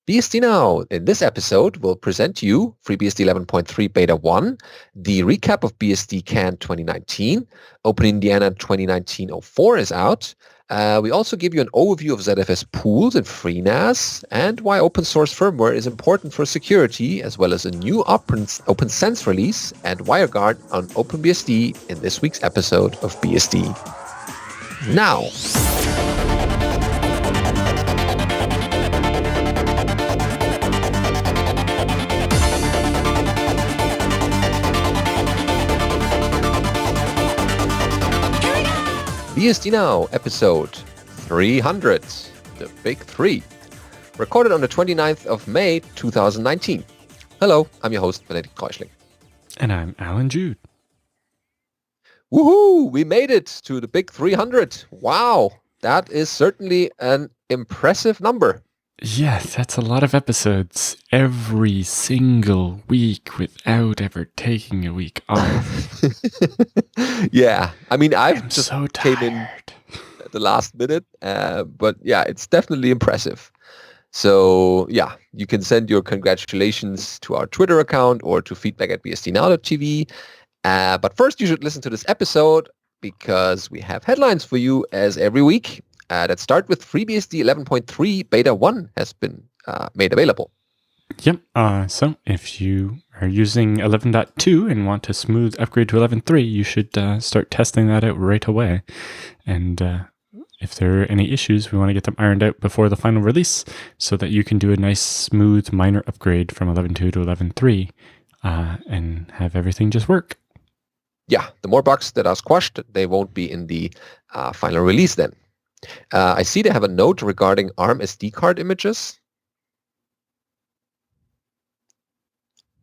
BSD Now. In this episode, we'll present you FreeBSD 11.3 Beta 1, the recap of BSDCan 2019, OpenIndiana 2019-04 is out. We also give you an overview of ZFS Pools and FreeNAS, and why open source firmware is important for security, as well as a new OpenSense release and wireguard on OpenBSD in this week's episode of BSD Now. BSD Now, episode 300, the big three, recorded on the 29th of May, 2019. Hello, I'm your host, Benedikt Kreuzling. And I'm Alan Jude. Woohoo, we made it to the big 300. Wow, that is certainly an impressive number. Yes, that's a lot of episodes every single week without ever taking a week off. Yeah, I mean, I'm just so came in at the last minute, but yeah, it's definitely impressive. So yeah, you can send your congratulations to our Twitter account or to feedback@bsdnow.tv. But first, you should listen to this episode because we have headlines for you as every week. That start with FreeBSD 11.3 Beta 1 has been made available. Yep. So if you are using 11.2 and want a smooth upgrade to 11.3, you should start testing that out right away. And if there are any issues, we want to get them ironed out before the final release so that you can do a nice, smooth, minor upgrade from 11.2 to 11.3 and have everything just work. Yeah, the more bugs that are squashed, they won't be in the final release then. I see they have a note regarding ARM SD card images.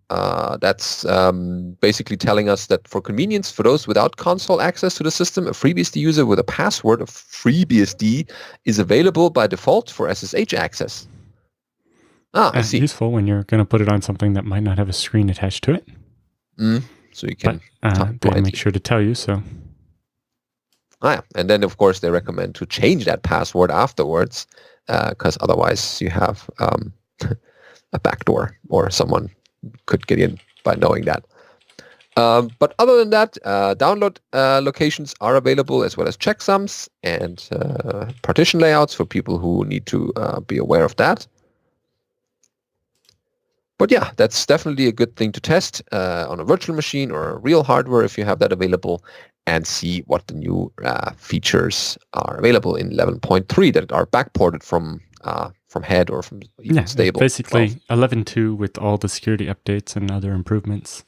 That's basically telling us that for convenience, for those without console access to the system, a FreeBSD user with a password of FreeBSD is available by default for SSH access. I see. Useful when you're going to put it on something that might not have a screen attached to it. So you can they make sure to tell you so. And then, of course, they recommend to change that password afterwards because otherwise you have a backdoor or someone could get in by knowing that. But other than that, download locations are available as well as checksums and partition layouts for people who need to be aware of that. But yeah, that's definitely a good thing to test on a virtual machine or real hardware if you have that available, and see what the new features are available in 11.3 that are backported from head or from even stable. Basically 11.2 with all the security updates and other improvements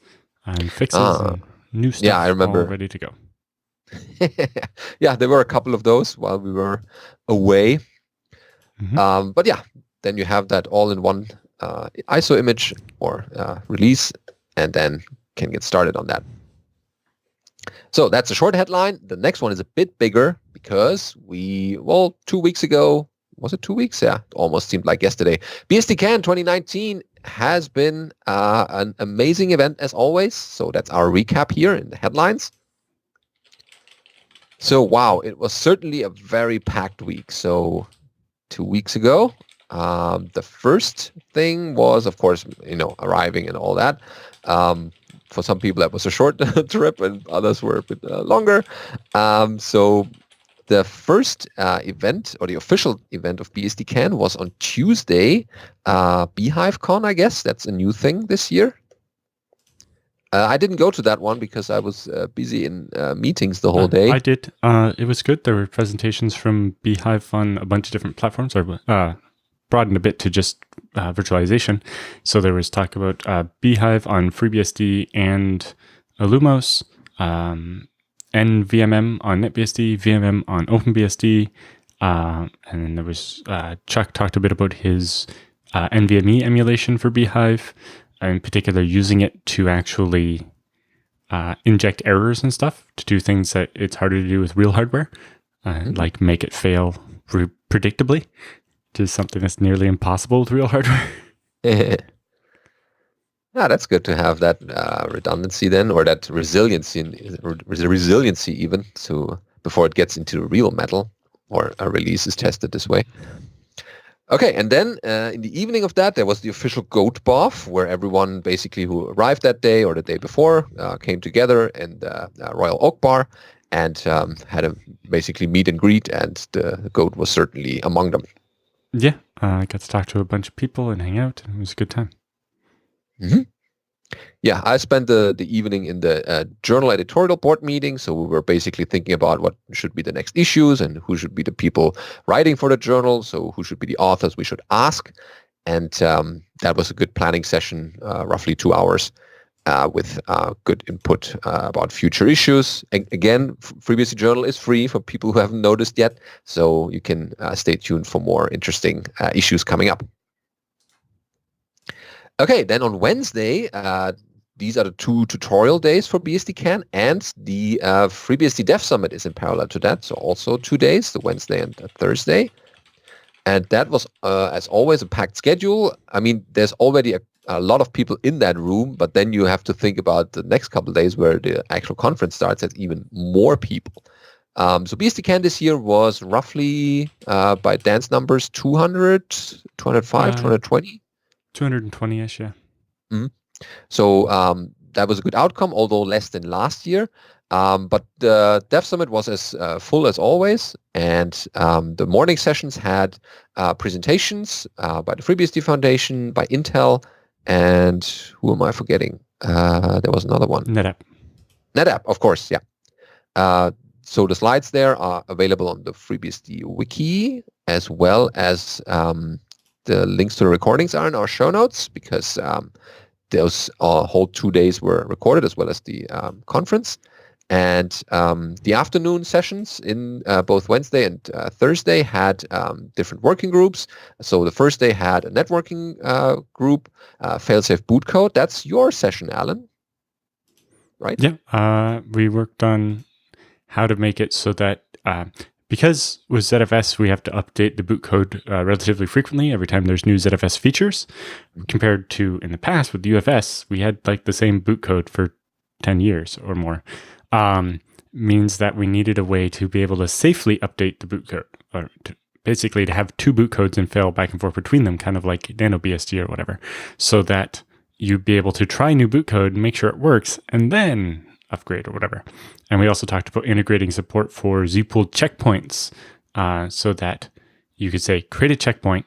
and fixes and new stuff. Yeah, I remember. All ready to go. Yeah, there were a couple of those while we were away. But yeah, then you have that all in one ISO image or release, and then can get started on that. So that's a short headline. The next one is a bit bigger because 2 weeks ago, was it 2 weeks? Yeah, almost seemed like yesterday. BSDCan 2019 has been an amazing event as always. So that's our recap here in the headlines. So wow, it was certainly a very packed week. So 2 weeks ago, the first thing was, of course, arriving and all that. For some people, that was a short trip, and others were a bit longer. So the first event, or the official event of BSDCan, was on Tuesday. Beehive Con, I guess. That's a new thing this year. I didn't go to that one because I was busy in meetings the whole day. I did. It was good. There were presentations from Beehive on a bunch of different platforms. Broadened a bit to just virtualization. So there was talk about Beehive on FreeBSD and Illumos, NVMM on NetBSD, VMM on OpenBSD, and then there was Chuck talked a bit about his NVMe emulation for Beehive, in particular using it to actually inject errors and stuff to do things that it's harder to do with real hardware, like make it fail predictably. To something that's nearly impossible with real hardware. Yeah, that's good to have that redundancy then, or that resiliency even, so before it gets into real metal or a release is tested this way. Okay, and then in the evening of that, there was the official goat bath, where everyone basically who arrived that day or the day before came together in the Royal Oak Bar and had a basically meet and greet, and the goat was certainly among them. Yeah, I got to talk to a bunch of people and hang out. It was a good time. Mm-hmm. Yeah, I spent the evening in the journal editorial board meeting. So we were basically thinking about what should be the next issues and who should be the people writing for the journal. So who should be the authors we should ask. And that was a good planning session, roughly 2 hours, with good input about future issues. Again, FreeBSD Journal is free for people who haven't noticed yet. So you can stay tuned for more interesting issues coming up. Okay, then on Wednesday, these are the 2 tutorial days for BSDCan, and the FreeBSD Dev Summit is in parallel to that. So also 2 days, the Wednesday and the Thursday. And that was, as always, a packed schedule. I mean, there's already a lot of people in that room, but then you have to think about the next couple of days where the actual conference starts at even more people. So BSDCan this year was roughly, by Dan's numbers, 200, 205, 220? 220-ish, yeah. Mm-hmm. So that was a good outcome, although less than last year. But the Dev Summit was as full as always, and the morning sessions had presentations by the FreeBSD Foundation, by Intel, and who am I forgetting? There was another one. NetApp, of course, yeah. So the slides there are available on the FreeBSD wiki, as well as the links to the recordings are in our show notes, because those whole 2 days were recorded, as well as the conference. And the afternoon sessions in both Wednesday and Thursday had different working groups. So the first day had a networking group, failsafe boot code. That's your session, Alan, right? Yeah, we worked on how to make it so that because with ZFS, we have to update the boot code relatively frequently every time there's new ZFS features, compared to in the past with UFS, we had like the same boot code for 10 years or more. Means that we needed a way to be able to safely update the boot code, or basically to have 2 boot codes and fail back and forth between them, kind of like NanoBSD or whatever, so that you'd be able to try new boot code and make sure it works, and then upgrade or whatever. And we also talked about integrating support for zpool checkpoints, so that you could say, create a checkpoint,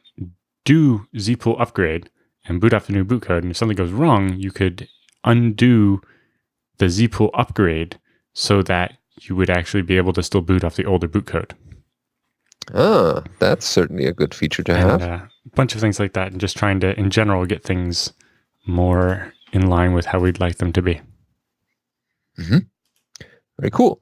do zpool upgrade, and boot off the new boot code. And if something goes wrong, you could undo the zpool upgrade so that you would actually be able to still boot off the older boot code. Ah, that's certainly a good feature to have. A bunch of things like that, and just trying to, in general, get things more in line with how we'd like them to be. Mm-hmm. Very cool.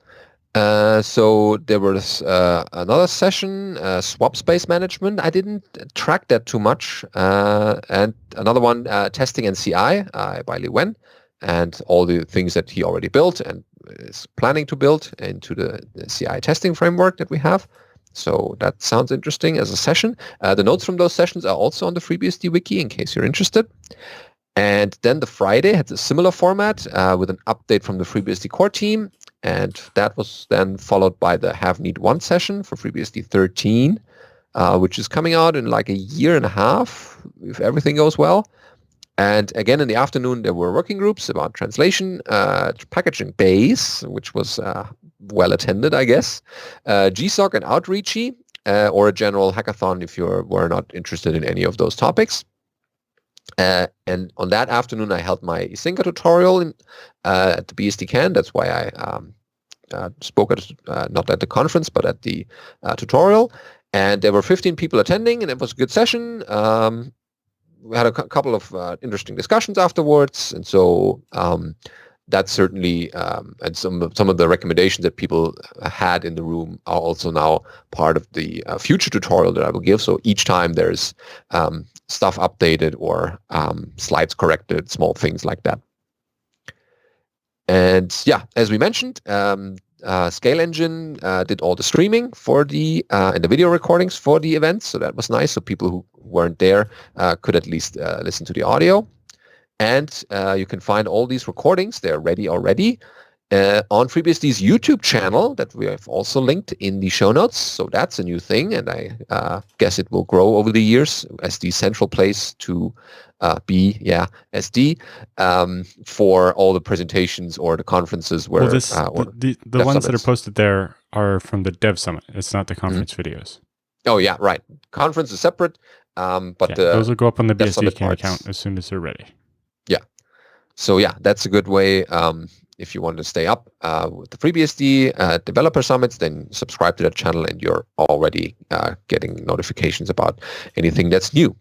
So there was another session, swap space management. I didn't track that too much. And another one, testing and CI by Li Wen, and all the things that he already built and is planning to build into the CI testing framework that we have. So that sounds interesting as a session. The notes from those sessions are also on the FreeBSD wiki in case you're interested. And then the Friday had a similar format with an update from the FreeBSD core team. And that was then followed by the Have Need 1 session for FreeBSD 13, which is coming out in like a year and a half, if everything goes well. And again, in the afternoon, there were working groups about translation, packaging base, which was well attended, I guess, GSOC and Outreachy, or a general hackathon if you were not interested in any of those topics. And on that afternoon, I held my Isinga tutorial at the BSDCan. That's why I spoke at, not at the conference, but at the tutorial. And there were 15 people attending, and it was a good session. We had a couple of interesting discussions afterwards, and so that's certainly, and some of the recommendations that people had in the room are also now part of the future tutorial that I will give. So each time there's stuff updated or slides corrected, small things like that. And yeah, as we mentioned, Scale Engine did all the streaming for the and the video recordings for the events, so that was nice. So people who weren't there could at least listen to the audio. And you can find all these recordings. They're ready already on FreeBSD's YouTube channel that we have also linked in the show notes. So that's a new thing, and I guess it will grow over the years as the central place to be, SD, for all the presentations or the conferences where... Well, the ones that are posted there are from the Dev Summit. It's not the conference videos. Oh, yeah, right. Conference is separate, but those will go up on the BSDCan account as soon as they're ready. Yeah. So yeah, that's a good way. If you want to stay up with the FreeBSD developer summits, then subscribe to that channel and you're already getting notifications about anything that's new.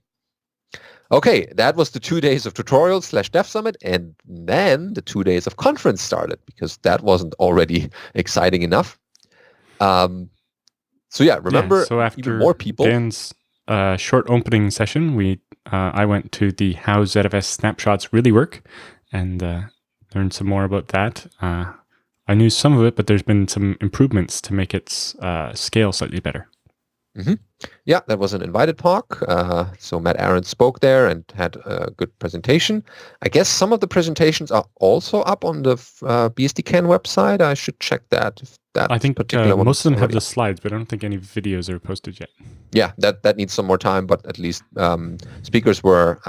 Okay, that was the 2 days of tutorials / dev summit, and then the 2 days of conference started because that wasn't already exciting enough. So yeah, remember, so after even more people. Dan's short opening session, I went to the How ZFS Snapshots Really Work and learned some more about that. I knew some of it, but there's been some improvements to make its scale slightly better. Mm-hmm. Yeah, that was an invited talk. So Matt Ahrens spoke there and had a good presentation. I guess some of the presentations are also up on the BSDCan website. I should check that. I think most of them have the slides, but I don't think any videos are posted yet. Yeah, that needs some more time, but at least speakers were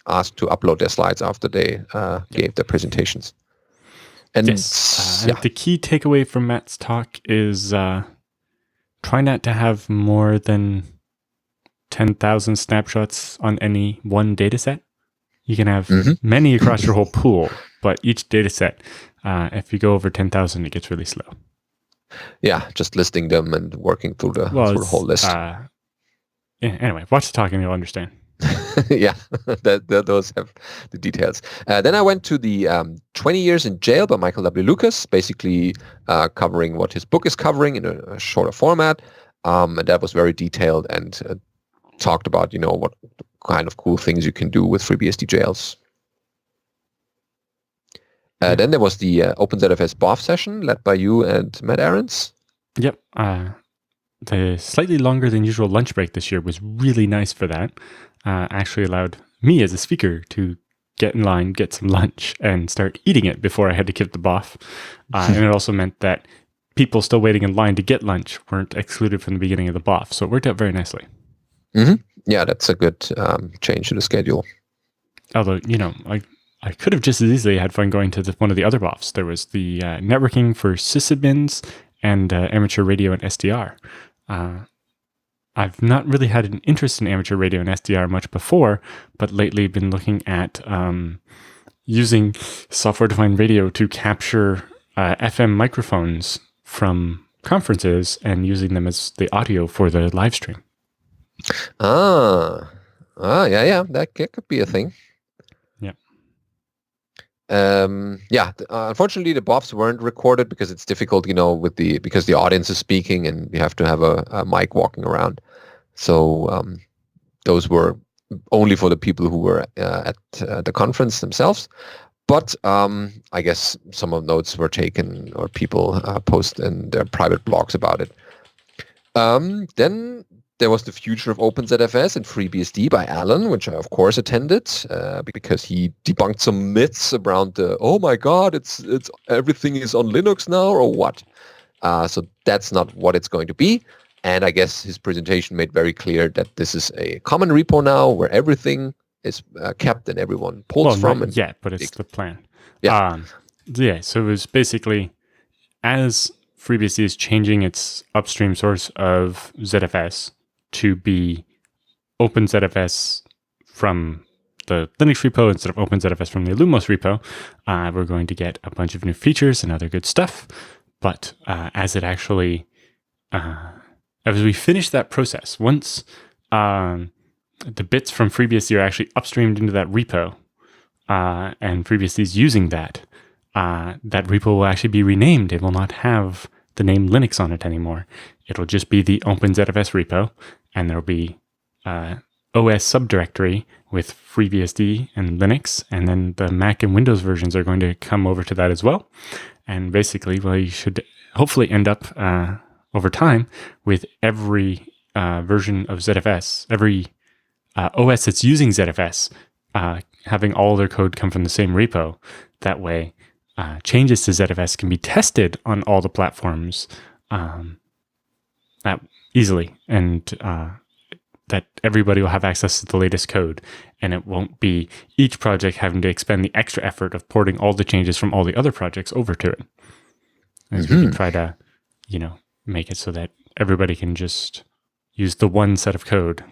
asked to upload their slides after they gave their presentations. And yes, the key takeaway from Matt's talk is try not to have more than 10,000 snapshots on any one data set. You can have many across your whole pool, but each data set, if you go over 10,000, it gets really slow. Yeah, just listing them and working through the whole list. Anyway, watch the talk and you'll understand. Yeah, those have the details. Then I went to the 20 Years in Jail by Michael W. Lucas, basically covering what his book is covering in a shorter format. And that was very detailed and talked about, what kind of cool things you can do with FreeBSD jails. Then there was the OpenZFS BOF session led by you and Matt Ahrens. Yep. The slightly longer than usual lunch break this year was really nice for that. Actually allowed me as a speaker to get in line, get some lunch, and start eating it before I had to give the BOF. And it also meant that people still waiting in line to get lunch weren't excluded from the beginning of the BOF. So it worked out very nicely. Mm-hmm. Yeah, that's a good change to the schedule. Although, I could have just as easily had fun going to one of the other BOFs. There was the networking for sysadmins and amateur radio and SDR. I've not really had an interest in amateur radio and SDR much before, but lately been looking at using software-defined radio to capture FM microphones from conferences and using them as the audio for the live stream. Yeah, that could be a thing. Yeah. Unfortunately, the BOFs weren't recorded because it's difficult, because the audience is speaking and you have to have a mic walking around. So those were only for the people who were at the conference themselves. But I guess some of notes were taken or people post in their private blogs about it. Then there was the Future of OpenZFS and FreeBSD by Alan, which I of course attended because he debunked some myths around oh my God, it's everything is on Linux now or what? So that's not what it's going to be. And I guess his presentation made very clear that this is a common repo now where everything is kept and everyone pulls from. Not yet, but it's the plan. Yeah. So it was basically as FreeBSD is changing its upstream source of ZFS to be OpenZFS from the Linux repo instead of OpenZFS from the Lumos repo, we're going to get a bunch of new features and other good stuff. But as it actually, as we finish that process, once the bits from FreeBSD are actually upstreamed into that repo, and FreeBSD is using that, that repo will actually be renamed. It will not have the name Linux on it anymore. It'll just be the OpenZFS repo, and there'll be OS subdirectory with FreeBSD and Linux, and then the Mac and Windows versions are going to come over to that as well. And basically, well, you should hopefully end up over time with every version of ZFS, every OS that's using ZFS, having all their code come from the same repo. That way, changes to ZFS can be tested on all the platforms easily, and that everybody will have access to the latest code, and it won't be each project having to expend the extra effort of porting all the changes from all the other projects over to it. As we can try to, make it so that everybody can just use the one set of code.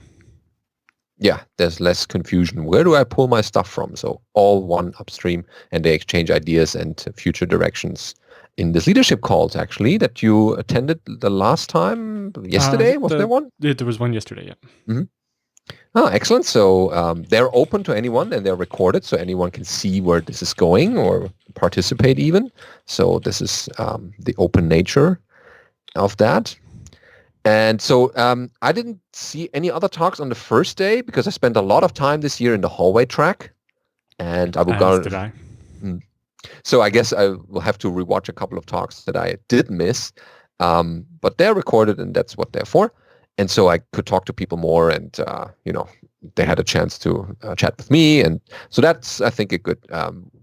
Yeah, there's less confusion. Where do I pull my stuff from? So all one upstream, and they exchange ideas and future directions. In this leadership calls, actually, that you attended the last time, yesterday, was there one? There was one yesterday, yeah. Mm-hmm. Oh, excellent. So they're open to anyone, and they're recorded, so anyone can see where this is going or participate even. So this is the open nature of that. And so I didn't see any other talks on the first day because I spent a lot of time this year in the hallway track. And I will go. Did I? So I guess I will have to rewatch a couple of talks that I did miss. But they're recorded, and that's what they're for. And so I could talk to people more, and they had a chance to chat with me. And so that's, I think, a good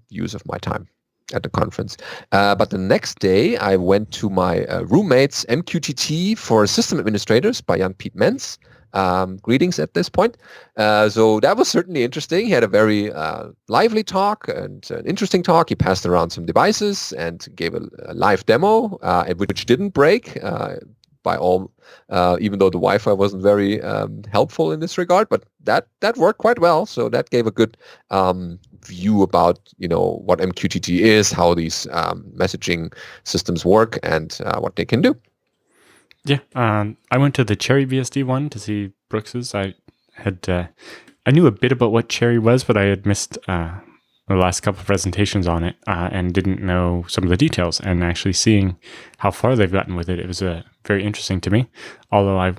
use of my time at the conference. But the next day, I went to my roommate's MQTT for system administrators by Jan-Piet Mens. Greetings at this point. So that was certainly interesting. He had a very lively talk and an interesting talk. He passed around some devices and gave a live demo, which didn't break by all, even though the Wi-Fi wasn't very helpful in this regard. But that worked quite well. So that gave a good view about what MQTT is, how these messaging systems work, and what they can do. Yeah, I went to the Cherry BSD one to see Brooks's. I knew a bit about what Cherry was, but I had missed the last couple of presentations on it and didn't know some of the details. And actually seeing how far they've gotten with it, it was very interesting to me. Although I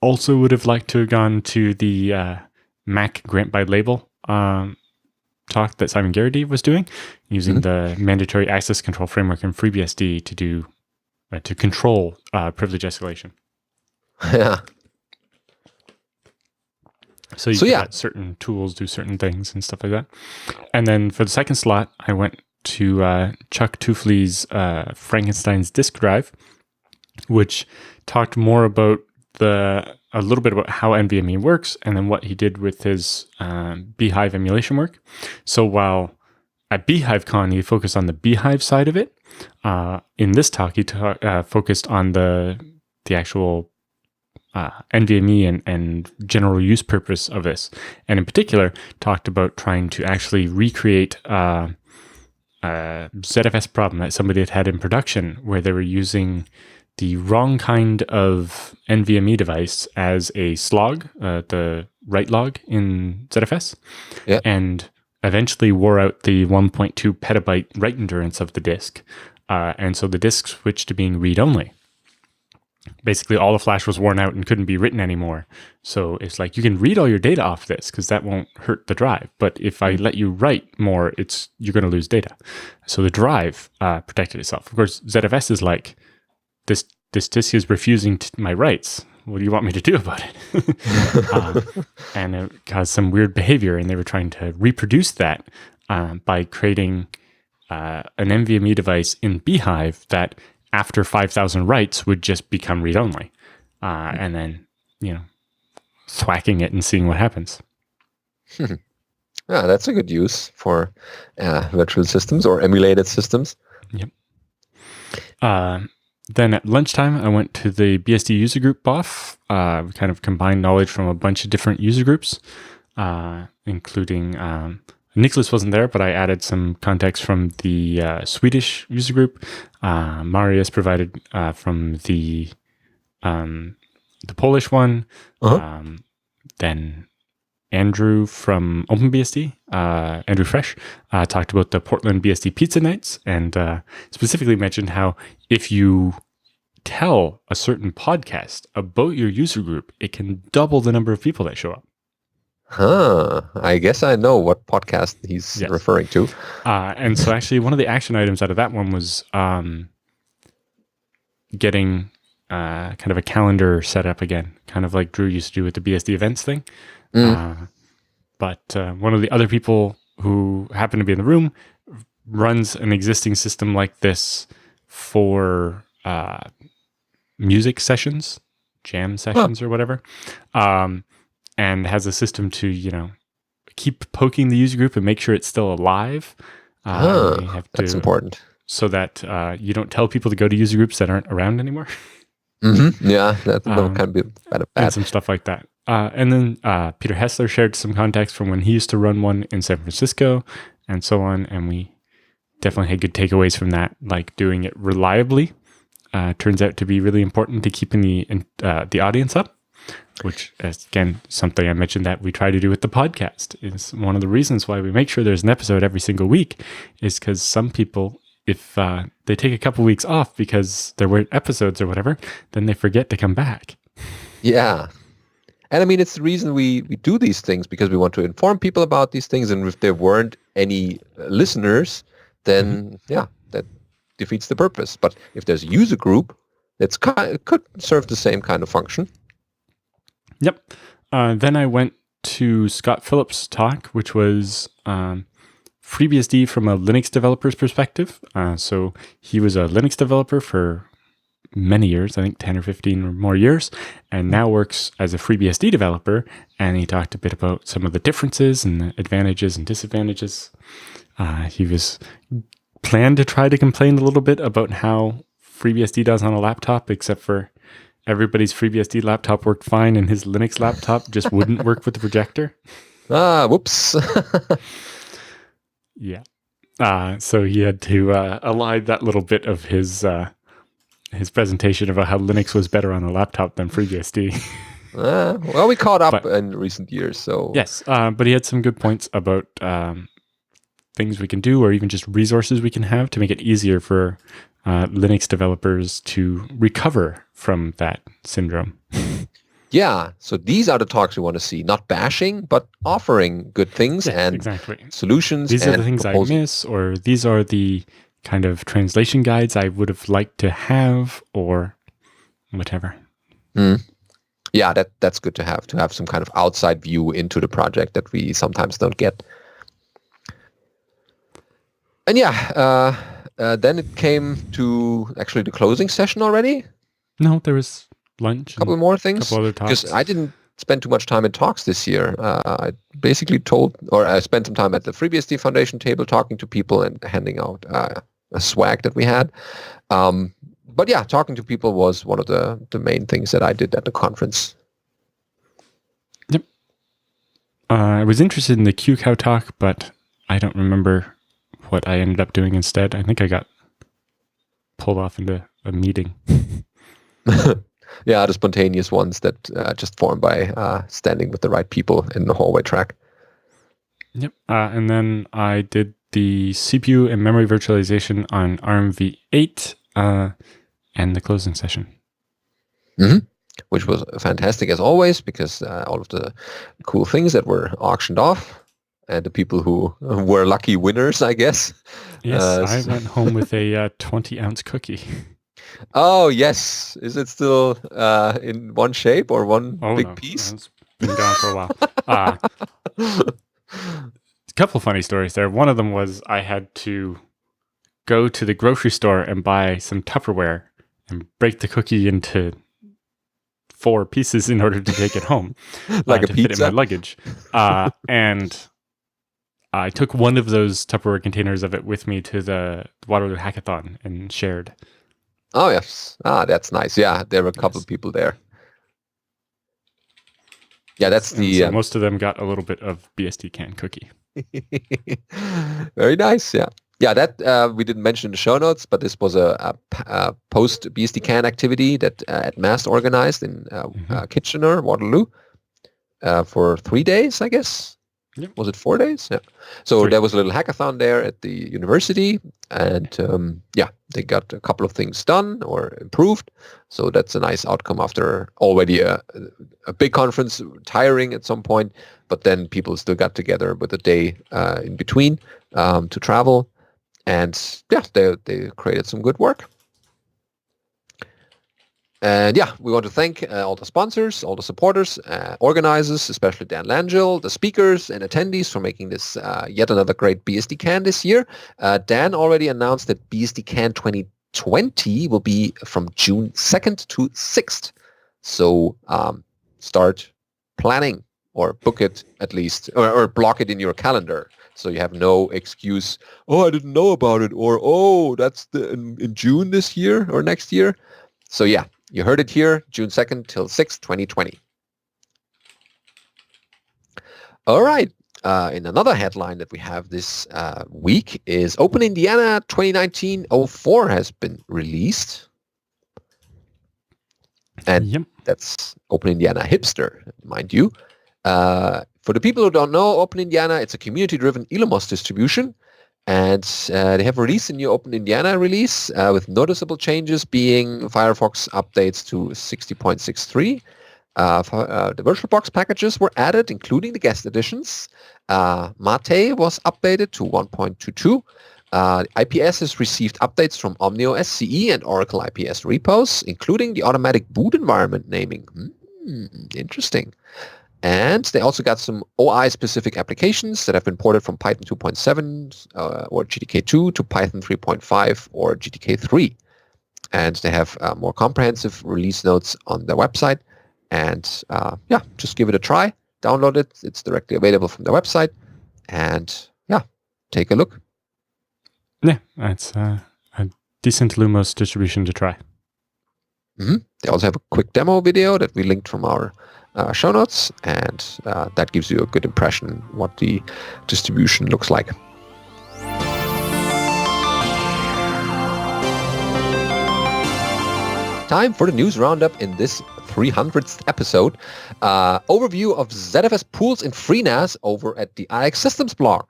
also would have liked to have gone to the Mac Grant by Label talk that Simon Garrity was doing, using the mandatory access control framework in FreeBSD to do to control privilege escalation. Yeah. So you got certain tools do certain things and stuff like that. And then for the second slot, I went to Chuck Tufley's Frankenstein's disk drive, which talked more about a little bit about how NVMe works, and then what he did with his Beehive emulation work. So while at Beehive Con he focused on the Beehive side of it, in this talk he focused on the actual NVMe and general use purpose of this, and in particular talked about trying to actually recreate a ZFS problem that somebody had in production, where they were using the wrong kind of NVMe device as a slog, the write log in ZFS, and eventually wore out the 1.2 petabyte write endurance of the disk. And so the disk switched to being read-only. Basically, all the flash was worn out and couldn't be written anymore. So it's like, you can read all your data off this because that won't hurt the drive. But if I let you write more, you're going to lose data. So the drive protected itself. Of course, ZFS is like, this disk is refusing my writes. What do you want me to do about it? And it caused some weird behavior, and they were trying to reproduce that by creating an NVMe device in Beehive that after 5,000 writes would just become read-only, and then, thwacking it and seeing what happens. Yeah, that's a good use for virtual systems or emulated systems. Yep. Then at lunchtime, I went to the Bsd User Group BOF. We kind of combined knowledge from a bunch of different user groups, including Nicholas wasn't there, but I added some context from the Swedish user group. Marius provided from the Polish one. Then Andrew from OpenBSD, Andrew Fresh, talked about the Portland BSD Pizza Nights, and specifically mentioned how if you tell a certain podcast about your user group, it can double the number of people that show up. I guess I know what podcast he's referring to. And so actually one of the action items out of that one was getting kind of a calendar set up again, kind of like Drew used to do with the BSD events thing. But one of the other people who happened to be in the room runs an existing system like this for music sessions, jam sessions, or whatever, and has a system to, keep poking the user group and make sure it's still alive. You have that's important. So that you don't tell people to go to user groups that aren't around anymore. Mm-hmm. Yeah, that can be bad. And some stuff like that. And then Peter Hessler shared some contacts from when he used to run one in San Francisco and so on. And we definitely had good takeaways from that, like doing it reliably. Turns out to be really important to keeping the audience up, which is, again, something I mentioned that we try to do with the podcast. Is one of the reasons why we make sure there's an episode every single week is because some people, if they take a couple weeks off because there weren't episodes or whatever, then they forget to come back. Yeah. And I mean, it's the reason we do these things, because we want to inform people about these things. And if there weren't any listeners, then that defeats the purpose. But if there's a user group, it could serve the same kind of function. Yep. Then I went to Scott Phillips' talk, which was FreeBSD from a Linux developer's perspective. So he was a Linux developer for many years, I think 10 or 15 or more years, and now works as a FreeBSD developer. And he talked a bit about some of the differences and the advantages and disadvantages. He was planned to try to complain a little bit about how FreeBSD does on a laptop, except for everybody's FreeBSD laptop worked fine and his Linux laptop just wouldn't work with the projector. Whoops. Yeah. So he had to align that little bit of his presentation about how Linux was better on a laptop than FreeBSD. Well, we caught up in recent years, so... Yes, but he had some good points about things we can do, or even just resources we can have to make it easier for Linux developers to recover from that syndrome. Yeah, so these are the talks we want to see, not bashing, but offering good things and solutions. These are the things I miss, or these are the kind of translation guides I would have liked to have, or whatever. Yeah, that's good to have some kind of outside view into the project that we sometimes don't get. And then it came to actually the closing session already. No, there was lunch. A couple more things. Couple other talks. Because I didn't spend too much time in talks this year. I basically I spent some time at the FreeBSD Foundation table talking to people and handing out a swag that we had. But yeah, talking to people was one of the main things that I did at the conference. Yep. I was interested in the QCow talk, but I don't remember what I ended up doing instead. I think I got pulled off into a meeting. Yeah, the spontaneous ones that just form by standing with the right people in the hallway track. Yep. And then I did the CPU and memory virtualization on ARMv8 and the closing session. Mm-hmm. Which was fantastic as always, because all of the cool things that were auctioned off and the people who were lucky winners, I guess. Yes, I went home with a 20-ounce cookie. Oh, yes. Is it still in one shape or one big piece? It's been gone for a while. A couple funny stories there. One of them was I had to go to the grocery store and buy some Tupperware and break the cookie into 4 pieces in order to take it home. Like a to pizza? Fit in my luggage. And I took one of those Tupperware containers of it with me to the Waterloo Hackathon and shared. Oh, yes. That's nice. Yeah, there were a couple of people there. Yeah, that's so most of them got a little bit of BSDCan cookie. Very nice, yeah. Yeah, that we didn't mention in the show notes, but this was a post-BSDCan activity that AtMast organized in Kitchener, Waterloo, for 3 days, I guess. Yep. Was it 4 days? Yeah. So there was a little hackathon there at the university, and they got a couple of things done or improved. So that's a nice outcome after already a big conference, tiring at some point, but then people still got together with a day in between to travel. And yeah, they created some good work. And yeah, we want to thank all the sponsors, all the supporters, organizers, especially Dan Langell, the speakers and attendees for making this yet another great BSDCan this year. Dan already announced that BSDCan 2020 will be from June 2nd to 6th. So start planning, or book it at least, or block it in your calendar. So you have no excuse, oh, I didn't know about it, or oh, that's in June this year or next year. So yeah, you heard it here, June 2nd till 6th, 2020. All right. In another headline that we have this week is OpenIndiana 2019-04 has been released. And that's OpenIndiana hipster, mind you. For the people who don't know, OpenIndiana, it's a community-driven Elemos distribution. And they have released a new OpenIndiana release with noticeable changes being Firefox updates to 60.63. The VirtualBox packages were added, including the guest editions. Mate was updated to 1.22. IPS has received updates from OmniOS CE and Oracle IPS repos, including the automatic boot environment naming. Interesting. And they also got some OI-specific applications that have been ported from Python 2.7 or GTK2 to Python 3.5 or GTK3. And they have more comprehensive release notes on their website. And yeah, just give it a try. Download it. It's directly available from their website. And yeah, take a look. Yeah, it's a decent Lumos distribution to try. They also have a quick demo video that we linked from our show notes, and that gives you a good impression what the distribution looks like. Time for the news roundup in this 300th episode. Overview of ZFS Pools in FreeNAS over at the IX Systems blog.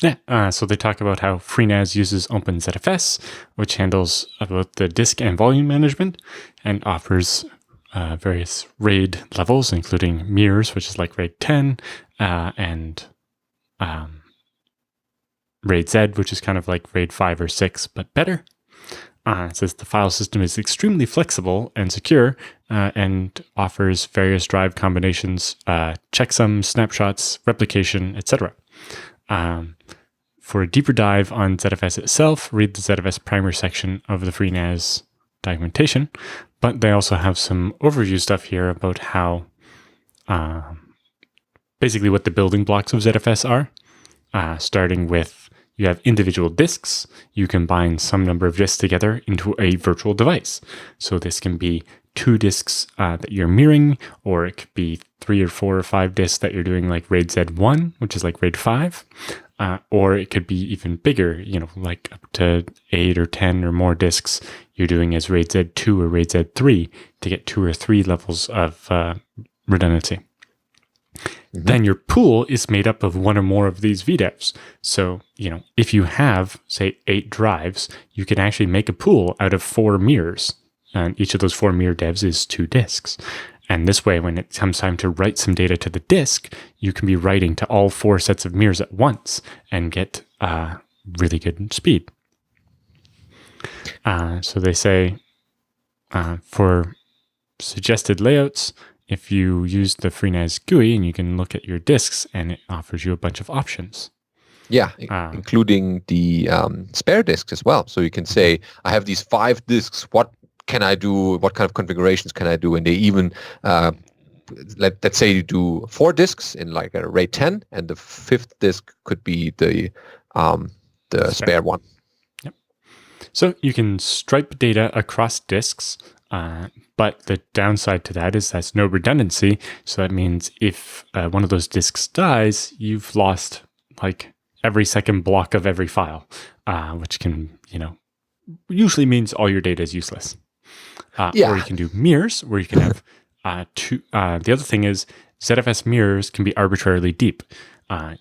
Yeah, so they talk about how FreeNAS uses OpenZFS, which handles both the disk and volume management, and offers various RAID levels, including mirrors, which is like RAID 10, and RAID Z, which is kind of like RAID 5 or 6, but better. It says the file system is extremely flexible and secure, and offers various drive combinations, checksum, snapshots, replication, etc. For a deeper dive on ZFS itself, read the ZFS primer section of the FreeNAS documentation, but they also have some overview stuff here about how basically what the building blocks of ZFS are, starting with you have individual disks. You combine some number of disks together into a virtual device. So this can be 2 disks that you're mirroring, or it could be 3 or 4 or 5 disks that you're doing like RAID Z1, which is like RAID 5. Or it could be even bigger, like up to 8 or 10 or more disks you're doing as RAID Z2 or RAID Z3 to get 2 or 3 levels of redundancy. Then your pool is made up of 1 or more of these VDEVs. So, if you have, say, 8 drives, you can actually make a pool out of 4 mirrors. And each of those 4 mirror devs is 2 disks. And this way, when it comes time to write some data to the disk, you can be writing to all 4 sets of mirrors at once and get really good speed. So they say for suggested layouts, if you use the FreeNAS GUI, and you can look at your disks, and it offers you a bunch of options. Yeah, including the spare disks as well. So you can say, I have these 5 disks. What can I do? What kind of configurations can I do? And they even, let's say you do 4 disks in like a RAID 10, and the 5th disk could be the spare one. Yep. So you can stripe data across disks, but the downside to that is that's no redundancy. So that means if one of those disks dies, you've lost like every second block of every file, which can, usually means all your data is useless. Or you can do mirrors, where you can have 2. The other thing is ZFS mirrors can be arbitrarily deep.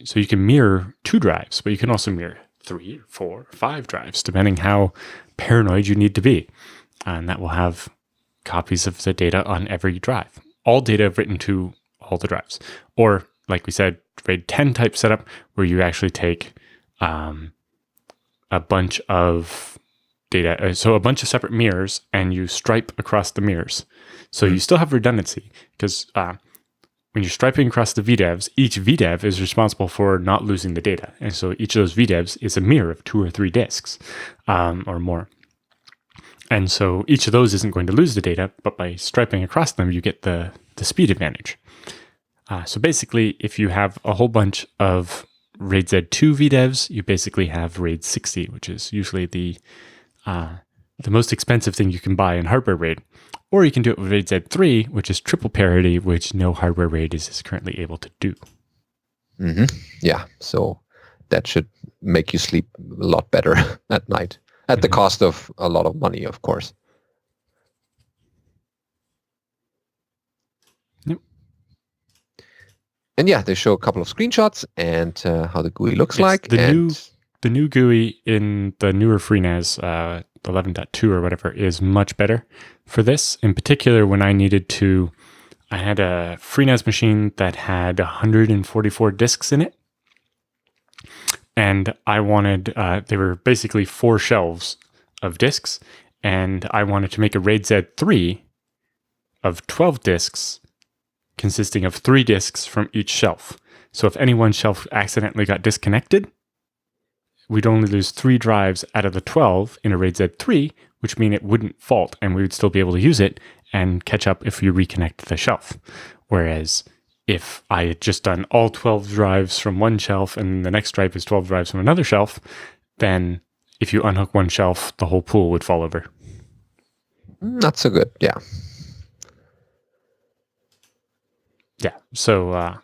So you can mirror 2 drives, but you can also mirror 3, 4, 5 drives, depending how paranoid you need to be. And that will have copies of the data on every drive. All data written to all the drives. Or, like we said, RAID 10 type setup, where you actually take a bunch of data. So a bunch of separate mirrors, and you stripe across the mirrors. So you still have redundancy because when you're striping across the VDEVs, each VDEV is responsible for not losing the data. And so each of those VDEVs is a mirror of 2 or 3 disks or more. And so each of those isn't going to lose the data, but by striping across them, you get the speed advantage. So basically, if you have a whole bunch of RAID Z2 VDEVs, you basically have RAID 60, which is usually the most expensive thing you can buy in hardware RAID. Or you can do it with RAID Z3, which is triple parity, which no hardware RAID is currently able to do. Yeah, so that should make you sleep a lot better at night, at the cost of a lot of money, of course. Yep. And yeah, they show a couple of screenshots and how the GUI looks like. The new GUI in the newer FreeNAS 11.2 or whatever is much better for this. In particular, when I had a FreeNAS machine that had 144 disks in it. And I wanted, they were basically 4 shelves of disks. And I wanted to make a RAID Z3 of 12 disks consisting of 3 disks from each shelf. So if any one shelf accidentally got disconnected, we'd only lose 3 drives out of the 12 in a RAID Z3, which means it wouldn't fault and we would still be able to use it and catch up if you reconnect the shelf. Whereas if I had just done all 12 drives from one shelf and the next drive is 12 drives from another shelf, then if you unhook one shelf, the whole pool would fall over. Not so good, yeah. Yeah, so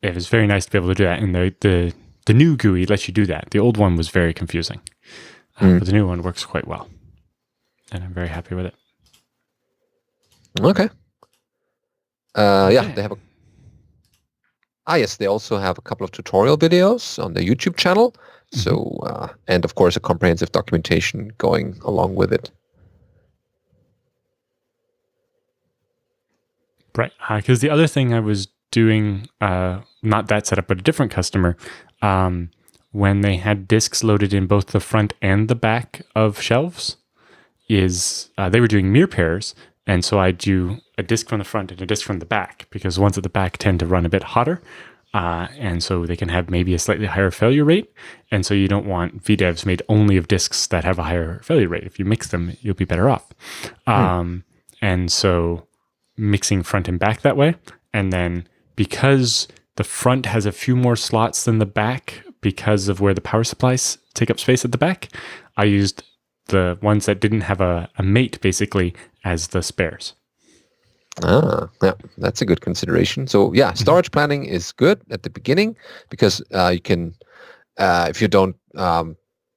it was very nice to be able to do that. And the new GUI lets you do that. The old one was very confusing, but the new one works quite well. And I'm very happy with it. Okay. Yeah, they have yes, they also have a couple of tutorial videos on the YouTube channel. So, and of course, a comprehensive documentation going along with it. Right, because the other thing I was doing, not that setup, but a different customer, when they had disks loaded in both the front and the back of shelves, they were doing mirror pairs. And so I do a disk from the front and a disk from the back because ones at the back tend to run a bit hotter. And so they can have maybe a slightly higher failure rate. And so you don't want VDEVs made only of disks that have a higher failure rate. If you mix them, you'll be better off. And so mixing front and back that way. And then because the front has a few more slots than the back because of where the power supplies take up space at the back, I used the ones that didn't have a mate basically as the spares. Yeah, that's a good consideration. So yeah, storage planning is good at the beginning because you can, if you don't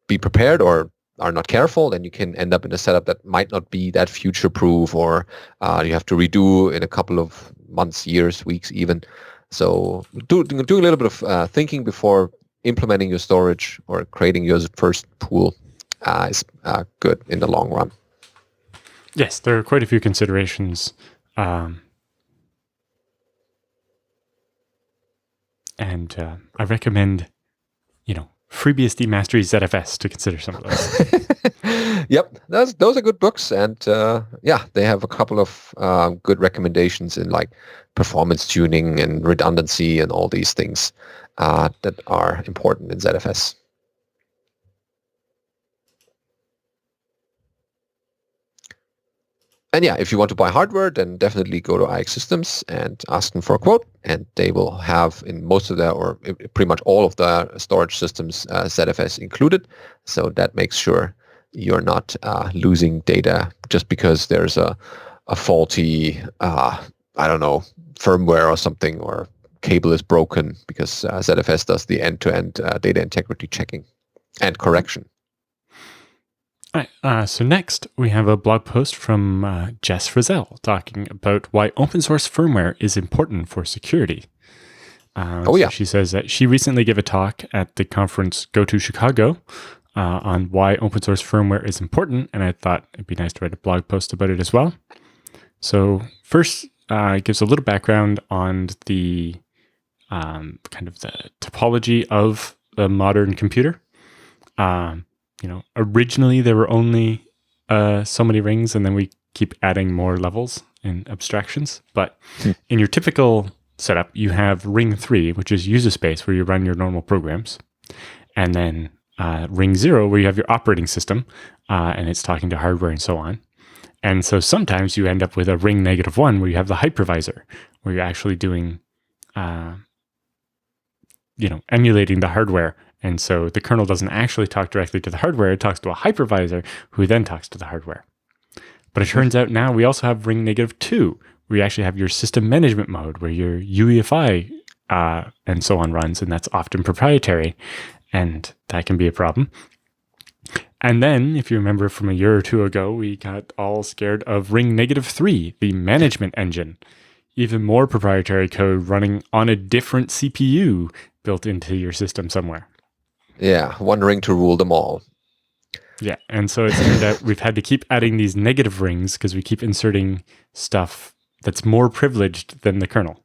be prepared or are not careful, then you can end up in a setup that might not be that future-proof, or you have to redo in a couple of months, years, weeks even. So doing a little bit of thinking before implementing your storage or creating your first pool is good in the long run. Yes, there are quite a few considerations. And I recommend, FreeBSD Mastery ZFS to consider some of those. Yep, those are good books, and they have a couple of good recommendations in like performance tuning and redundancy and all these things that are important in ZFS. And yeah, if you want to buy hardware, then definitely go to IX Systems and ask them for a quote, and they will have in most of their, or pretty much all of the storage systems, ZFS included. So that makes sure you're not losing data just because there's a faulty, firmware or something, or cable is broken, because ZFS does the end-to-end data integrity checking and correction. All right, so next we have a blog post from Jess Frizzell talking about why open source firmware is important for security. So she says that she recently gave a talk at the conference Go to Chicago on why open source firmware is important, and I thought it'd be nice to write a blog post about it as well. So first, it gives a little background on the kind of the topology of the modern computer. originally there were only so many rings, and then we keep adding more levels and abstractions. But in your typical setup, you have ring 3, which is user space where you run your normal programs. And then ring 0, where you have your operating system, and it's talking to hardware and so on. And so sometimes you end up with a ring -1 where you have the hypervisor, where you're actually doing, emulating the hardware. And so the kernel doesn't actually talk directly to the hardware. It talks to a hypervisor who then talks to the hardware. But it turns out now we also have ring -2, where you actually have your system management mode, where your UEFI and so on runs, and that's often proprietary, and that can be a problem. And then, if you remember from a year or two ago, we got all scared of ring -3, the management engine. Even more proprietary code running on a different CPU built into your system somewhere. Yeah, one ring to rule them all. Yeah, and so it's turned out we've had to keep adding these negative rings because we keep inserting stuff that's more privileged than the kernel,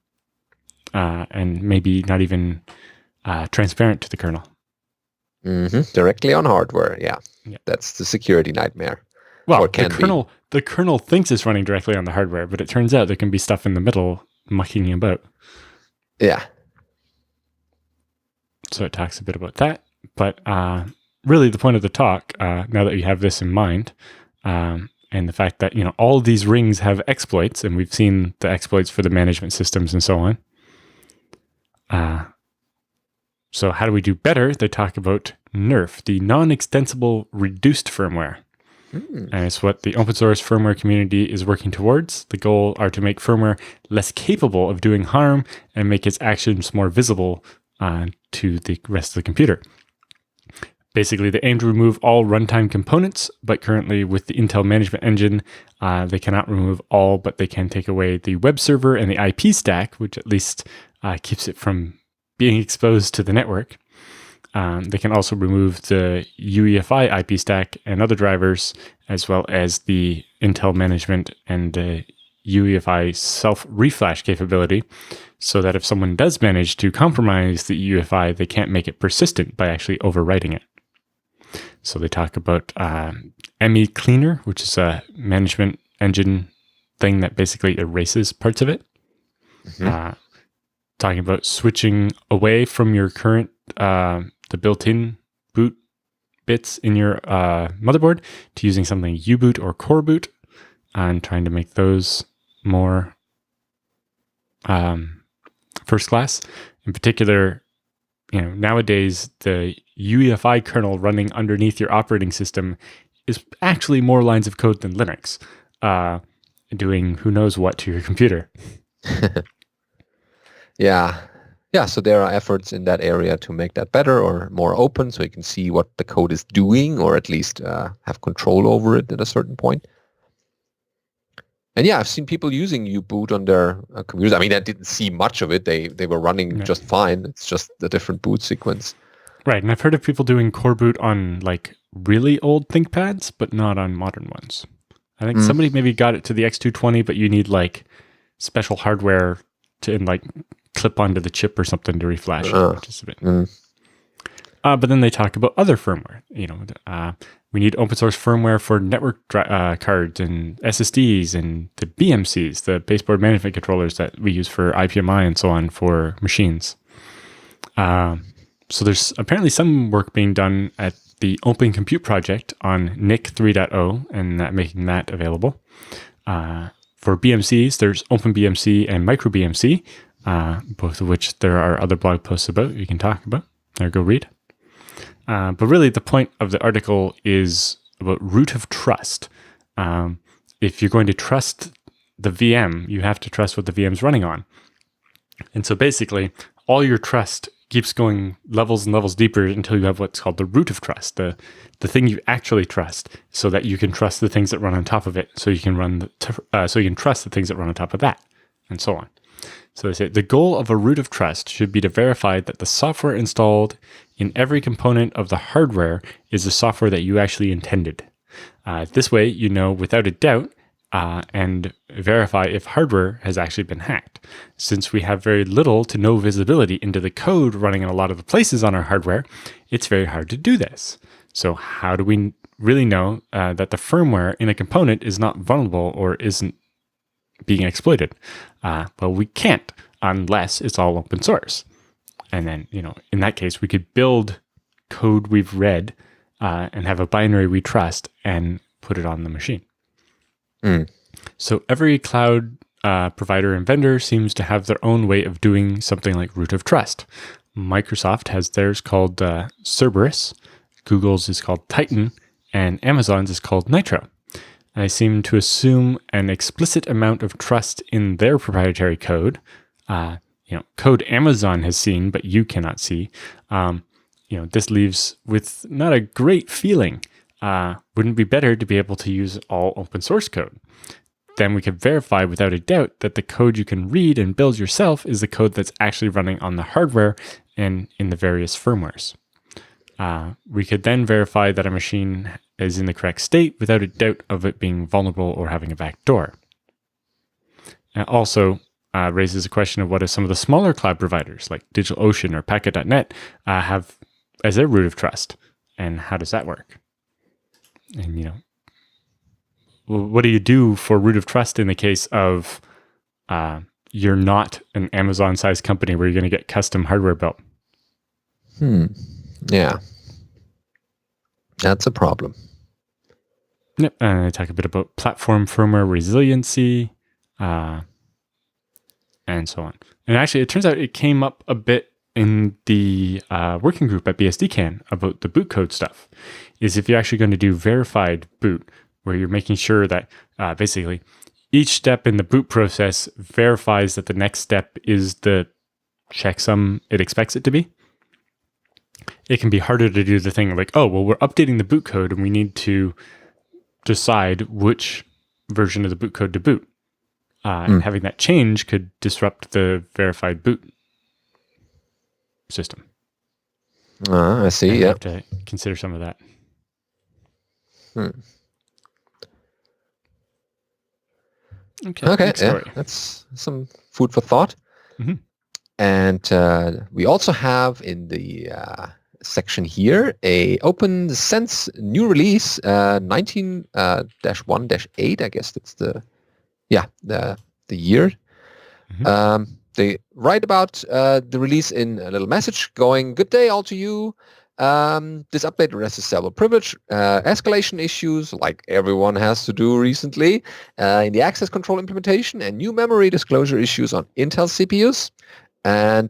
and maybe not even transparent to the kernel. Directly on hardware, yeah. That's the security nightmare. Well, the kernel thinks it's running directly on the hardware, but it turns out there can be stuff in the middle mucking about. Yeah. So it talks a bit about that. But really the point of the talk, now that you have this in mind, and the fact that all of these rings have exploits, and we've seen the exploits for the management systems and so on. So how do we do better? They talk about NERF, the non-extensible reduced firmware. And it's what the open source firmware community is working towards. The goal are to make firmware less capable of doing harm and make its actions more visible to the rest of the computer. Basically, they aim to remove all runtime components, but currently with the Intel management engine, they cannot remove all, but they can take away the web server and the IP stack, which at least keeps it from being exposed to the network. They can also remove the UEFI IP stack and other drivers, as well as the Intel management and the UEFI self-reflash capability, so that if someone does manage to compromise the UEFI, they can't make it persistent by actually overwriting it. So they talk about ME Cleaner, which is a management engine thing that basically erases parts of it. Talking about switching away from your current, the built-in boot bits in your motherboard to using something U-boot or core boot, and trying to make those more first class. In particular, nowadays the UEFI kernel running underneath your operating system is actually more lines of code than Linux, doing who knows what to your computer. Yeah. So there are efforts in that area to make that better or more open, so you can see what the code is doing, or at least have control over it at a certain point. And yeah, I've seen people using U-boot on their computers. I mean, I didn't see much of it. They were running just fine. It's just the different boot sequence. Right, and I've heard of people doing core boot on like really old ThinkPads, but not on modern ones. I think somebody maybe got it to the X220, but you need like special hardware to like clip onto the chip or something to reflash it, which is a bit. But then they talk about other firmware. We need open source firmware for network cards and SSDs and the BMCs, the baseboard management controllers that we use for IPMI and so on for machines. So there's apparently some work being done at the Open Compute project on NIC 3.0 and making that available. For BMCs, there's OpenBMC and MicroBMC, both of which there are other blog posts about you can talk about or go read. But really the point of the article is about root of trust. If you're going to trust the VM, you have to trust what the VM's running on. And so basically, all your trust keeps going levels and levels deeper until you have what's called the root of trust, the thing you actually trust, so that you can trust the things that run on top of it, so you can so you can trust the things that run on top of that, and so on. So they say the goal of a root of trust should be to verify that the software installed in every component of the hardware is the software that you actually intended. This way, you know without a doubt and verify if hardware has actually been hacked. Since we have very little to no visibility into the code running in a lot of the places on our hardware, it's very hard to do this. So how do we really know that the firmware in a component is not vulnerable or isn't being exploited? Well, we can't unless it's all open source. And then, in that case, we could build code we've read and have a binary we trust and put it on the machine. So every cloud provider and vendor seems to have their own way of doing something like root of trust. Microsoft has theirs called Cerberus, Google's is called Titan, and Amazon's is called Nitro. And they seem to assume an explicit amount of trust in their proprietary code, code Amazon has seen, but you cannot see. This leaves with not a great feeling. Wouldn't it be better to be able to use all open source code? Then we could verify without a doubt that the code you can read and build yourself is the code that's actually running on the hardware and in the various firmwares. We could then verify that a machine is in the correct state without a doubt of it being vulnerable or having a backdoor. It also raises a question of what if some of the smaller cloud providers like DigitalOcean or Packet.net have as their root of trust, and how does that work? And what do you do for root of trust in the case of you're not an Amazon-sized company where you're going to get custom hardware built? Yeah. That's a problem. Yep. I talk a bit about platform firmware resiliency and so on. And actually, it turns out it came up a bit in the working group at BSDCan about the boot code stuff, is if you're actually going to do verified boot, where you're making sure that basically each step in the boot process verifies that the next step is the checksum it expects it to be. It can be harder to do the thing like, we're updating the boot code and we need to decide which version of the boot code to boot. And having that change could disrupt the verified boot system. I see, You yeah. have to consider some of that. Okay, yeah, that's some food for thought. And we also have in the section here a OpenSense new release 19-1-8. I guess that's the year. They write about the release in a little message going, "Good day all to you. This update addresses several privilege escalation issues, like everyone has to do recently, in the access control implementation, and new memory disclosure issues on Intel CPUs. And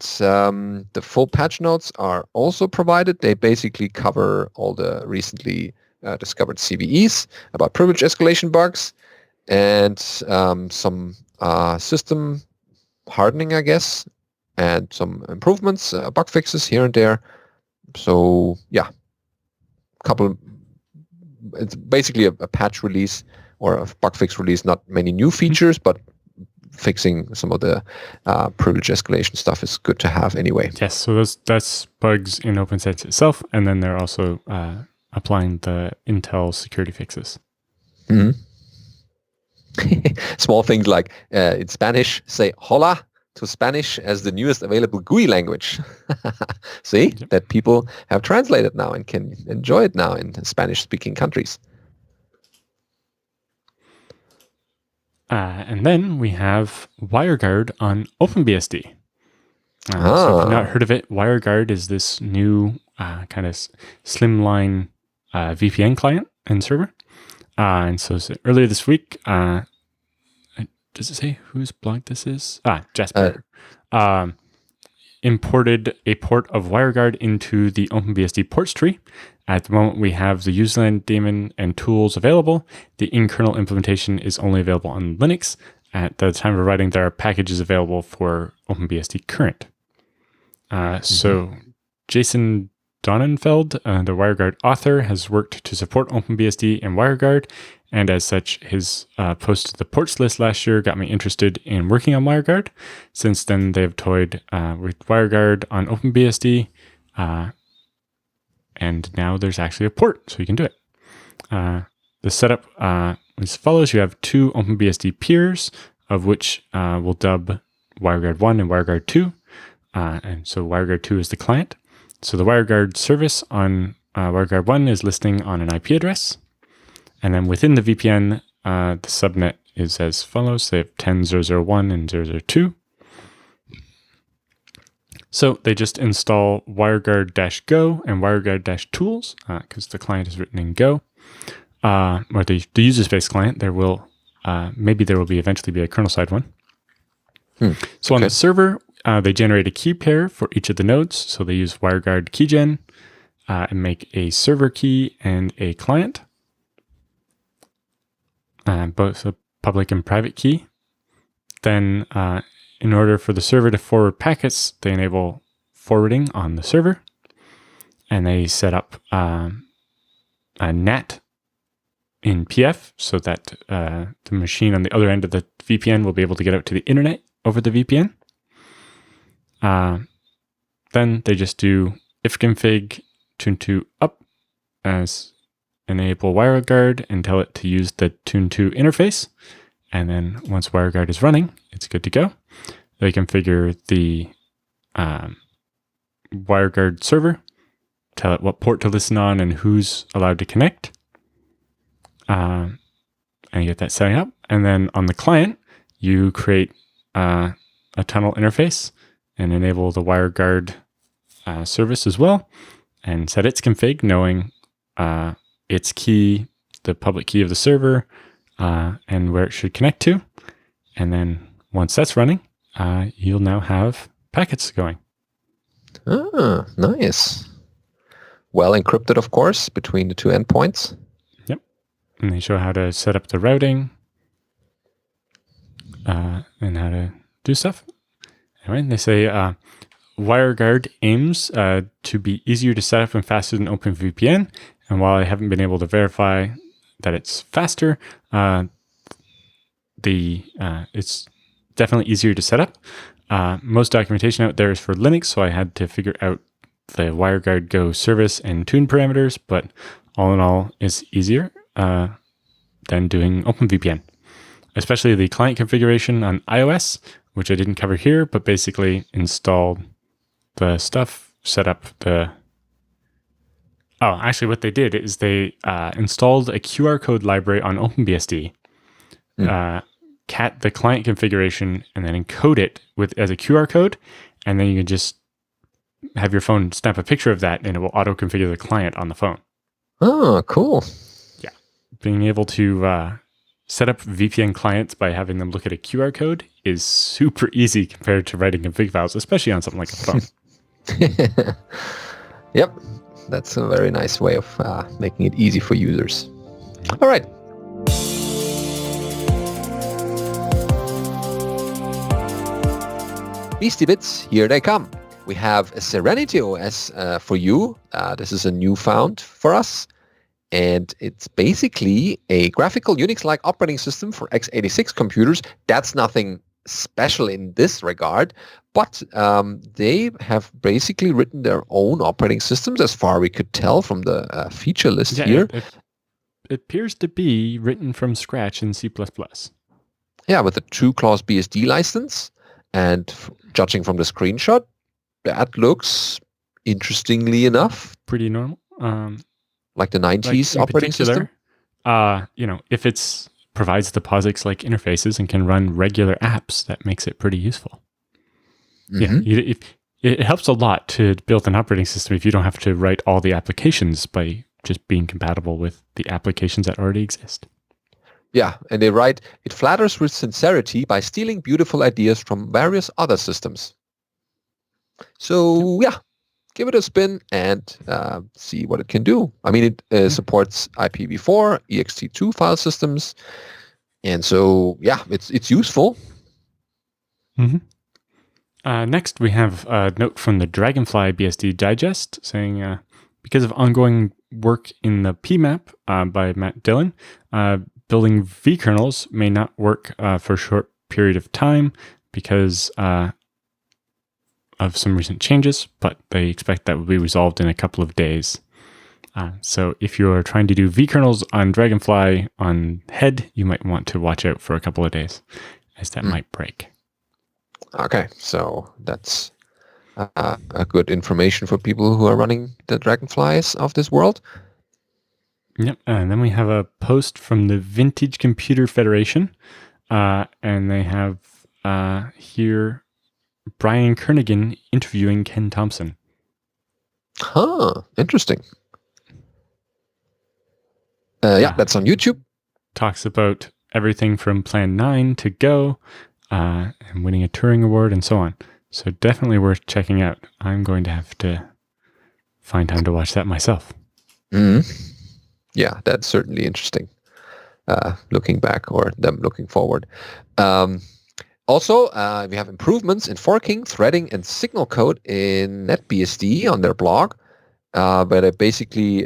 the full patch notes are also provided. They basically cover all the recently discovered CVEs about privilege escalation bugs and some system hardening, I guess, and some improvements, bug fixes here and there. So yeah, it's basically a patch release or a bug fix release, not many new features, but fixing some of the privilege escalation stuff is good to have anyway. Yes, so that's bugs in OpenSense itself, and then they're also applying the Intel security fixes. Small things like in Spanish, say hola to Spanish as the newest available GUI language. See, that people have translated now and can enjoy it now in Spanish-speaking countries. And then we have WireGuard on OpenBSD. So if you've not heard of it, WireGuard is this new kind of slimline VPN client and server. And so earlier this week, does it say whose blog this is? Jasper. Imported a port of WireGuard into the OpenBSD ports tree. At the moment, we have the userland daemon and tools available. The in-kernel implementation is only available on Linux. At the time of writing, there are packages available for OpenBSD current. So Jason Donenfeld, the WireGuard author, has worked to support OpenBSD and WireGuard, and as such, his post to the ports list last year got me interested in working on WireGuard. Since then, they've toyed with WireGuard on OpenBSD, and now there's actually a port, so you can do it. The setup is as follows. You have two OpenBSD peers, of which we'll dub WireGuard 1 and WireGuard 2. And so WireGuard 2 is the client. So the WireGuard service on WireGuard 1 is listening on an IP address. And then within the VPN, the subnet is as follows. They have 10.0.0.1 and 0.0.2. So they just install WireGuard-Go and WireGuard-Tools because the client is written in Go. Or the user space client, maybe there will eventually be a kernel side one. So on the server, they generate a key pair for each of the nodes. So they use WireGuard keygen and make a server key and a client, both a public and private key. Then in order for the server to forward packets, they enable forwarding on the server. And they set up a NAT in PF so that the machine on the other end of the VPN will be able to get out to the internet over the VPN. Then they just do ifconfig tune2 up as enable WireGuard and tell it to use the tune2 interface. And then once WireGuard is running, it's good to go. They configure the WireGuard server, tell it what port to listen on and who's allowed to connect, and get that setting up. And then on the client, you create a tunnel interface and enable the WireGuard service as well, and set its config knowing its key, the public key of the server, and where it should connect to. And then once that's running, you'll now have packets going. Ah, nice. Well encrypted, of course, between the two endpoints. Yep. And they show how to set up the routing and how to do stuff. Anyway, they say WireGuard aims to be easier to set up and faster than OpenVPN. And while I haven't been able to verify that it's faster, it's definitely easier to set up. Most documentation out there is for Linux, so I had to figure out the WireGuard Go service and tune parameters, but all in all, it's easier than doing OpenVPN. Especially the client configuration on iOS, which I didn't cover here, but basically installed the stuff, set up the... Oh, actually what they did is they installed a QR code library on OpenBSD, cat the client configuration, and then encode it as a QR code, and then you can just have your phone snap a picture of that, and it will auto-configure the client on the phone. Oh, cool. Yeah. Being able to set up VPN clients by having them look at a QR code is super easy compared to writing config files, especially on something like a phone. Yep. That's a very nice way of making it easy for users. All right. Beastie Bits, here they come. We have a Serenity OS for you. This is a newfound for us. And it's basically a graphical Unix-like operating system for x86 computers. That's nothing special in this regard, but they have basically written their own operating systems as far we could tell from the feature list here. It appears to be written from scratch in C++. Yeah, with a two-clause BSD license. And judging from the screenshot, that looks, interestingly enough, pretty normal. Like the 90s operating system. If it's provides the POSIX-like interfaces and can run regular apps, that makes it pretty useful. Mm-hmm. Yeah, it helps a lot to build an operating system if you don't have to write all the applications by just being compatible with the applications that already exist. Yeah, and they write, it flatters with sincerity by stealing beautiful ideas from various other systems. So, yeah, give it a spin and see what it can do. I mean, it supports IPv4, ext2 file systems, and so, yeah, it's useful. Mm-hmm. Next, we have a note from the Dragonfly BSD Digest saying, because of ongoing work in the PMAP by Matt Dillon, building vkernels may not work for a short period of time because of some recent changes, but they expect that will be resolved in a couple of days. So if you're trying to do vkernels on Dragonfly on head, you might want to watch out for a couple of days, as that might break. Okay, so that's a good information for people who are running the Dragonflies of this world. Yep. And then we have a post from the Vintage Computer Federation. And they have here Brian Kernighan interviewing Ken Thompson. Huh. Interesting. Yeah, that's on YouTube. Talks about everything from Plan 9 to Go, and winning a Turing Award and so on. So definitely worth checking out. I'm going to have to find time to watch that myself. Mm-hmm. Yeah, that's certainly interesting. Looking back or them looking forward. Also, we have improvements in forking, threading, and signal code in NetBSD on their blog, where they basically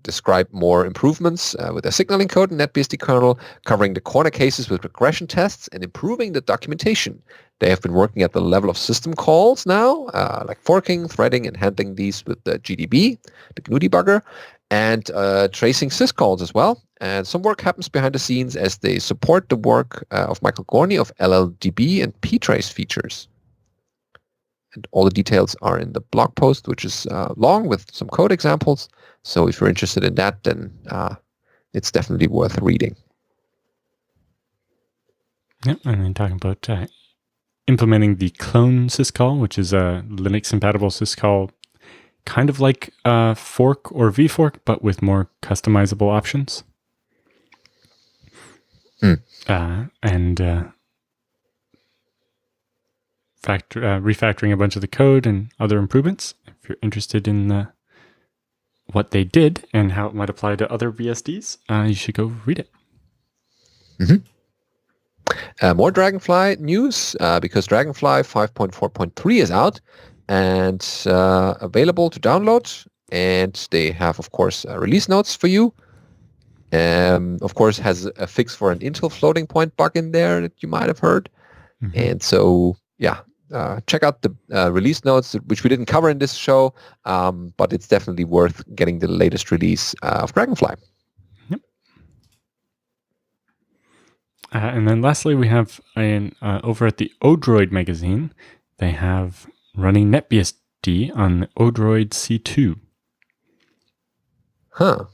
describe more improvements with their signaling code in NetBSD kernel, covering the corner cases with regression tests and improving the documentation. They have been working at the level of system calls now, like forking, threading, and handling these with the GDB, the GNU debugger, and tracing syscalls as well. And some work happens behind the scenes as they support the work of Michael Gorney of LLDB and ptrace features. And all the details are in the blog post, which is long with some code examples. So if you're interested in that, then it's definitely worth reading. Yep, and then talking about implementing the clone syscall, which is a Linux-compatible syscall, kind of like fork or vfork, but with more customizable options. Refactoring a bunch of the code and other improvements. If you're interested in what they did and how it might apply to other BSDs, you should go read it. Mm-hmm. More Dragonfly news, because Dragonfly 5.4.3 is out and available to download. And they have, of course, release notes for you. Of course, has a fix for an Intel floating point bug in there that you might have heard. Mm-hmm. And so, yeah, check out the release notes, which we didn't cover in this show, but it's definitely worth getting the latest release of Dragonfly. Yep. And then lastly, we have over at the Odroid magazine, they have running NetBSD on the Odroid C2. Huh.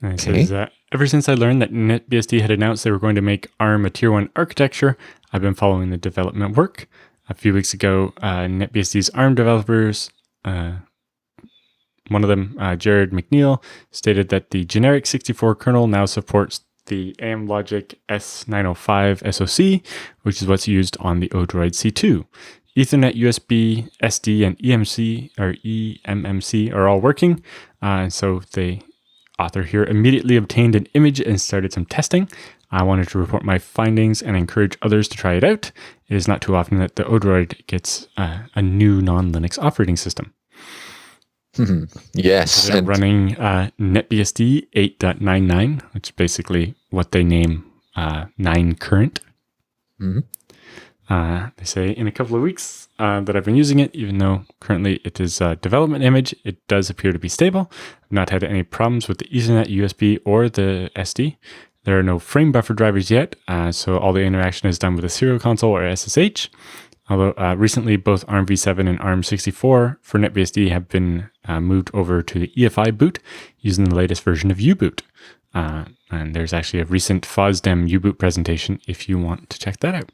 And it says, ever since I learned that NetBSD had announced they were going to make ARM a Tier 1 architecture, I've been following the development work. A few weeks ago, NetBSD's ARM developers, one of them, Jared McNeil, stated that the generic 64 kernel now supports the AMLogic S905 SoC, which is what's used on the Odroid C2. Ethernet, USB, SD, and eMMC are all working, so they author here immediately obtained an image and started some testing. I wanted to report my findings and encourage others to try it out. It is not too often that the Odroid gets a new non-Linux operating system. Yes. So they're running NetBSD 8.99, which is basically what they name 9 current. Mm-hmm. They say in a couple of weeks that I've been using it, even though currently it is a development image, it does appear to be stable. I've not had any problems with the Ethernet, USB, or the SD. There are no frame buffer drivers yet, so all the interaction is done with a serial console or SSH. Although recently both ARMv7 and ARM64 for NetBSD have been moved over to the EFI boot using the latest version of U-boot. And there's actually a recent FOSDEM U-boot presentation if you want to check that out.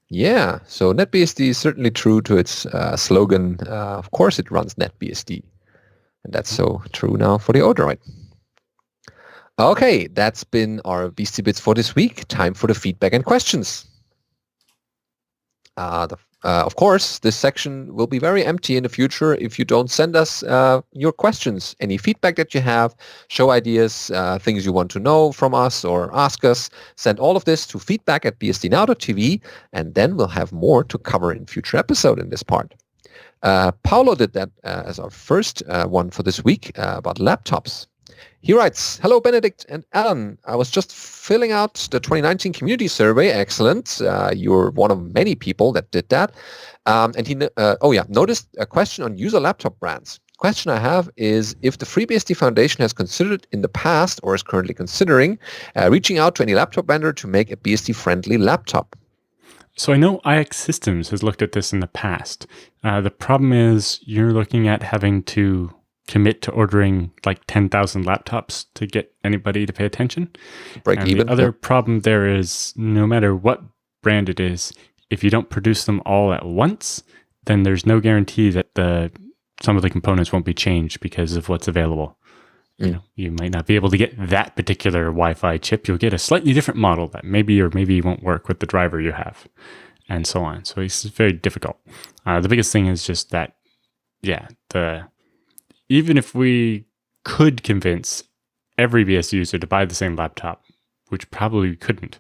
Yeah, so NetBSD is certainly true to its slogan, of course it runs NetBSD. And that's so true now for the Odroid. Okay, that's been our BSD Bits for this week. Time for the feedback and questions. Of course, this section will be very empty in the future if you don't send us your questions. Any feedback that you have, show ideas, things you want to know from us or ask us, send all of this to feedback@bsdnow.tv, and then we'll have more to cover in future episode in this part. Paolo did that as our first one for this week about laptops. He writes, "Hello, Benedict and Alan. I was just filling out the 2019 community survey. Excellent. You're one of many people that did that. And he noticed a question on user laptop brands. Question I have is if the FreeBSD Foundation has considered in the past or is currently considering reaching out to any laptop vendor to make a BSD-friendly laptop." So I know IX Systems has looked at this in the past. The problem is you're looking at having to commit to ordering like 10,000 laptops to get anybody to pay attention. Break And even. the other problem there is no matter what brand it is, if you don't produce them all at once, then there's no guarantee that some of the components won't be changed because of what's available. You might not be able to get that particular Wi-Fi chip. You'll get a slightly different model that maybe won't work with the driver you have, and so on. So it's very difficult. The biggest thing is just that, even if we could convince every BSD user to buy the same laptop, which probably we couldn't,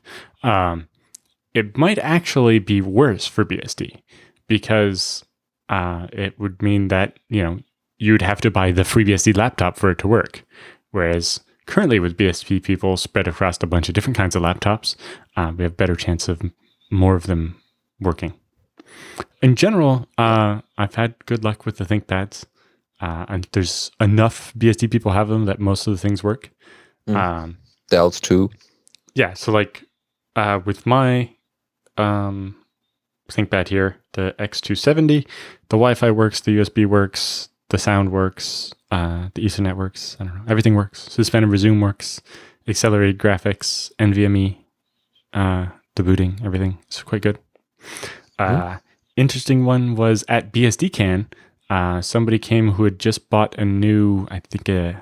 it might actually be worse for BSD because it would mean that, you'd have to buy the FreeBSD laptop for it to work. Whereas currently with BSD people spread across a bunch of different kinds of laptops, we have better chance of more of them working. In general, I've had good luck with the ThinkPads. And there's enough BSD people have them that most of the things work. Dells too. Yeah, so like with my ThinkPad here, the X270, the Wi-Fi works, the USB works, the sound works, the Ethernet works. I don't know. Everything works. Suspend and resume works. Accelerated graphics, NVMe, debooting, everything. It's quite good. Interesting one was at BSDCan. Somebody came who had just bought a new, I think it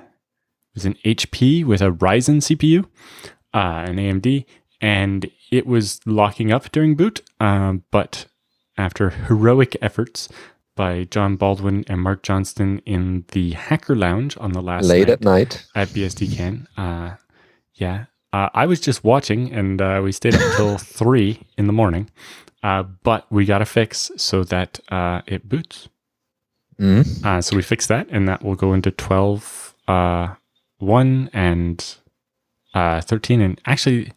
was an HP with a Ryzen CPU, an AMD, and it was locking up during boot. But after heroic efforts by John Baldwin and Mark Johnston in the Hacker Lounge on the last late at night at BSDCan, I was just watching, and we stayed up until 3 in the morning. But we got a fix so that it boots. So we fixed that, and that will go into 12.1 and 13. And actually,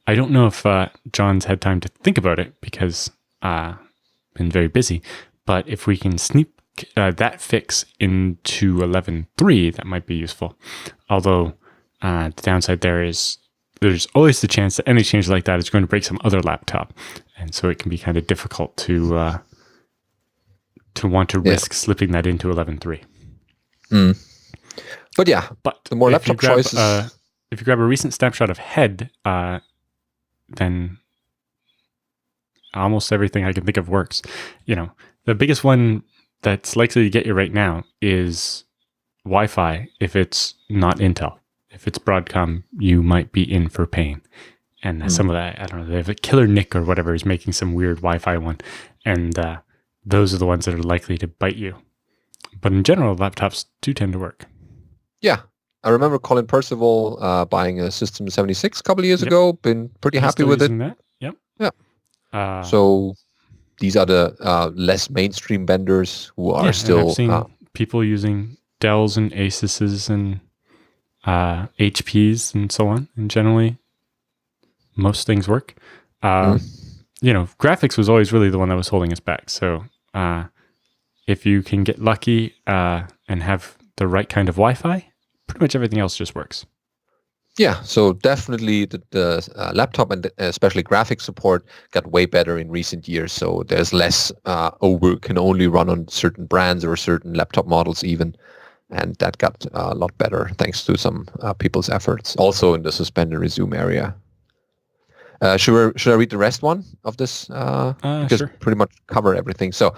I don't know if John's had time to think about it because been very busy. But if we can sneak that fix into 11.3, that might be useful. Although the downside there is there's always the chance that any change like that is going to break some other laptop, and so it can be kind of difficult to want to risk slipping that into 11.3. But yeah, the more laptop choices. If you grab a recent snapshot of head, then almost everything I can think of works. The biggest one that's likely to get you right now is Wi-Fi if it's not Intel. If it's Broadcom, you might be in for pain. And some of that, I don't know, they have a Killer Nick or whatever is making some weird Wi-Fi one. And those are the ones that are likely to bite you. But in general, laptops do tend to work. Yeah. I remember Colin Percival buying a System 76 a couple of years ago. Been pretty happy with it. That? Yep. Yeah. So these are the less mainstream vendors who are still... I've seen people using Dells and Asus's and HPs and so on. And generally, most things work. Graphics was always really the one that was holding us back. So if you can get lucky and have the right kind of Wi-Fi, pretty much everything else just works. Yeah, so definitely the laptop and especially graphics support got way better in recent years. So there's less, we can only run on certain brands or certain laptop models even. And that got a lot better thanks to some people's efforts. Also in the suspend and resume area. Should I read the rest one of this? Because sure. Pretty much cover everything. So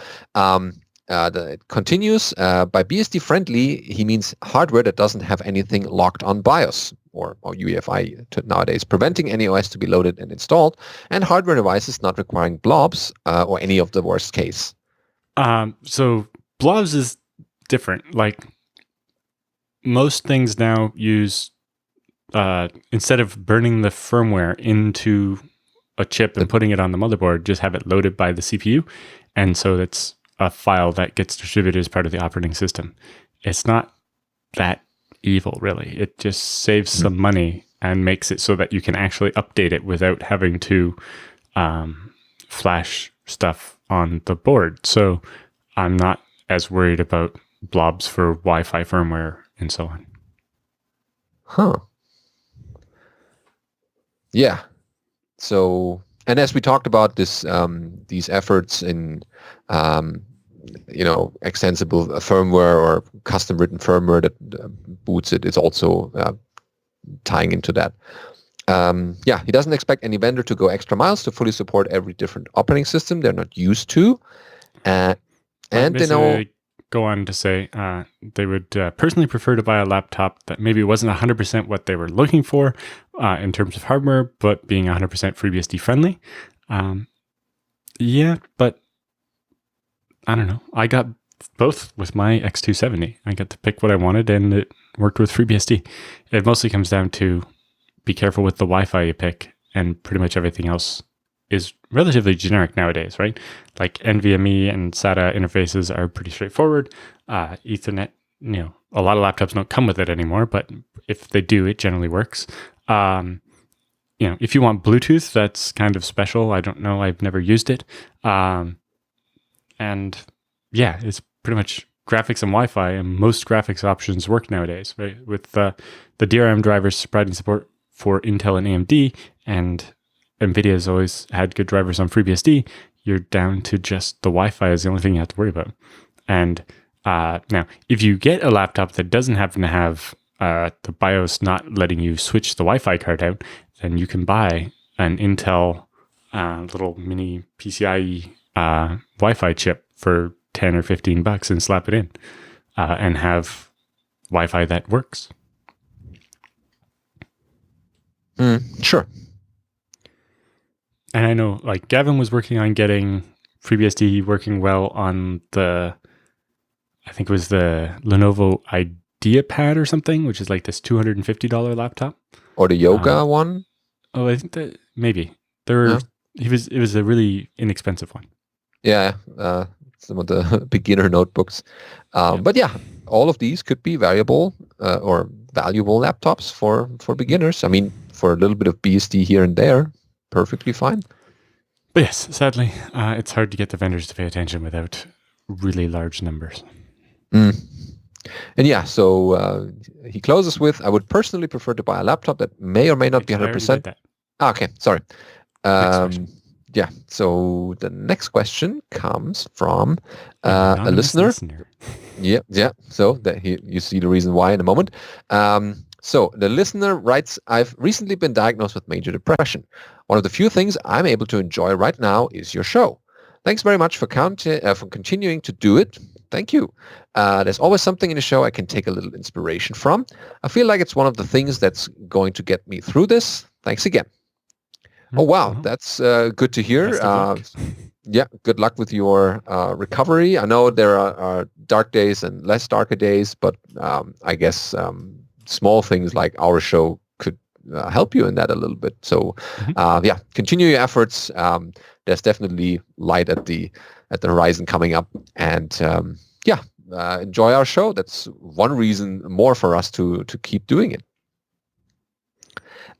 it continues. By BSD friendly, he means hardware that doesn't have anything locked on BIOS or UEFI nowadays, preventing any OS to be loaded and installed, and hardware devices not requiring blobs or any of the worst case. So blobs is different. Like most things now use, instead of burning the firmware into a chip and putting it on the motherboard, just have it loaded by the CPU. And so that's a file that gets distributed as part of the operating system. It's not that evil, really. It just saves some money and makes it so that you can actually update it without having to flash stuff on the board. So I'm not as worried about blobs for Wi-Fi firmware and so on. Huh. Yeah. So And as we talked about these efforts in extensible firmware or custom written firmware that boots it is also tying into that. He doesn't expect any vendor to go extra miles to fully support every different operating system. They're not used to. And they know... Go on to say they would personally prefer to buy a laptop that maybe wasn't 100% what they were looking for in terms of hardware, but being 100% FreeBSD friendly. But I don't know. I got both with my X270. I got to pick what I wanted, and it worked with FreeBSD. It mostly comes down to be careful with the Wi-Fi you pick, and pretty much everything else is relatively generic nowadays, right? Like NVMe and SATA interfaces are pretty straightforward. Ethernet, a lot of laptops don't come with it anymore, but if they do, it generally works. If you want Bluetooth, that's kind of special. I don't know. I've never used it. It's pretty much graphics and Wi-Fi, and most graphics options work nowadays, right? With the DRM drivers providing support for Intel and AMD, and NVIDIA's always had good drivers on FreeBSD, you're down to just the Wi-Fi is the only thing you have to worry about. And now, if you get a laptop that doesn't happen to have the BIOS not letting you switch the Wi-Fi card out, then you can buy an Intel little mini PCIe Wi-Fi chip for $10 or $15 and slap it in and have Wi-Fi that works. Sure. And I know, like, Gavin was working on getting FreeBSD working well on I think it was the Lenovo IdeaPad or something, which is like this $250 laptop. Or the Yoga one? Oh, I think that maybe. It was a really inexpensive one. Yeah, some of the beginner notebooks. But yeah, all of these could be valuable or valuable laptops for beginners. I mean, for a little bit of BSD here and there, perfectly fine. But yes, sadly, it's hard to get the vendors to pay attention without really large numbers. And yeah, so he closes with, I would personally prefer to buy a laptop that may or may not be 100%. Okay, sorry. Yeah, so the next question comes from a listener. Yeah. So you see the reason why in a moment. So the listener writes, I've recently been diagnosed with major depression. One of the few things I'm able to enjoy right now is your show. Thanks very much for continuing to do it. Thank you. There's always something in the show I can take a little inspiration from. I feel like it's one of the things that's going to get me through this. Thanks again. Oh, wow. That's good to hear. Yeah, good luck with your recovery. I know there are dark days and less darker days, but I guess small things like our show could help you in that a little bit. So continue your efforts. There's definitely light at the horizon coming up. And enjoy our show. That's one reason more for us to keep doing it.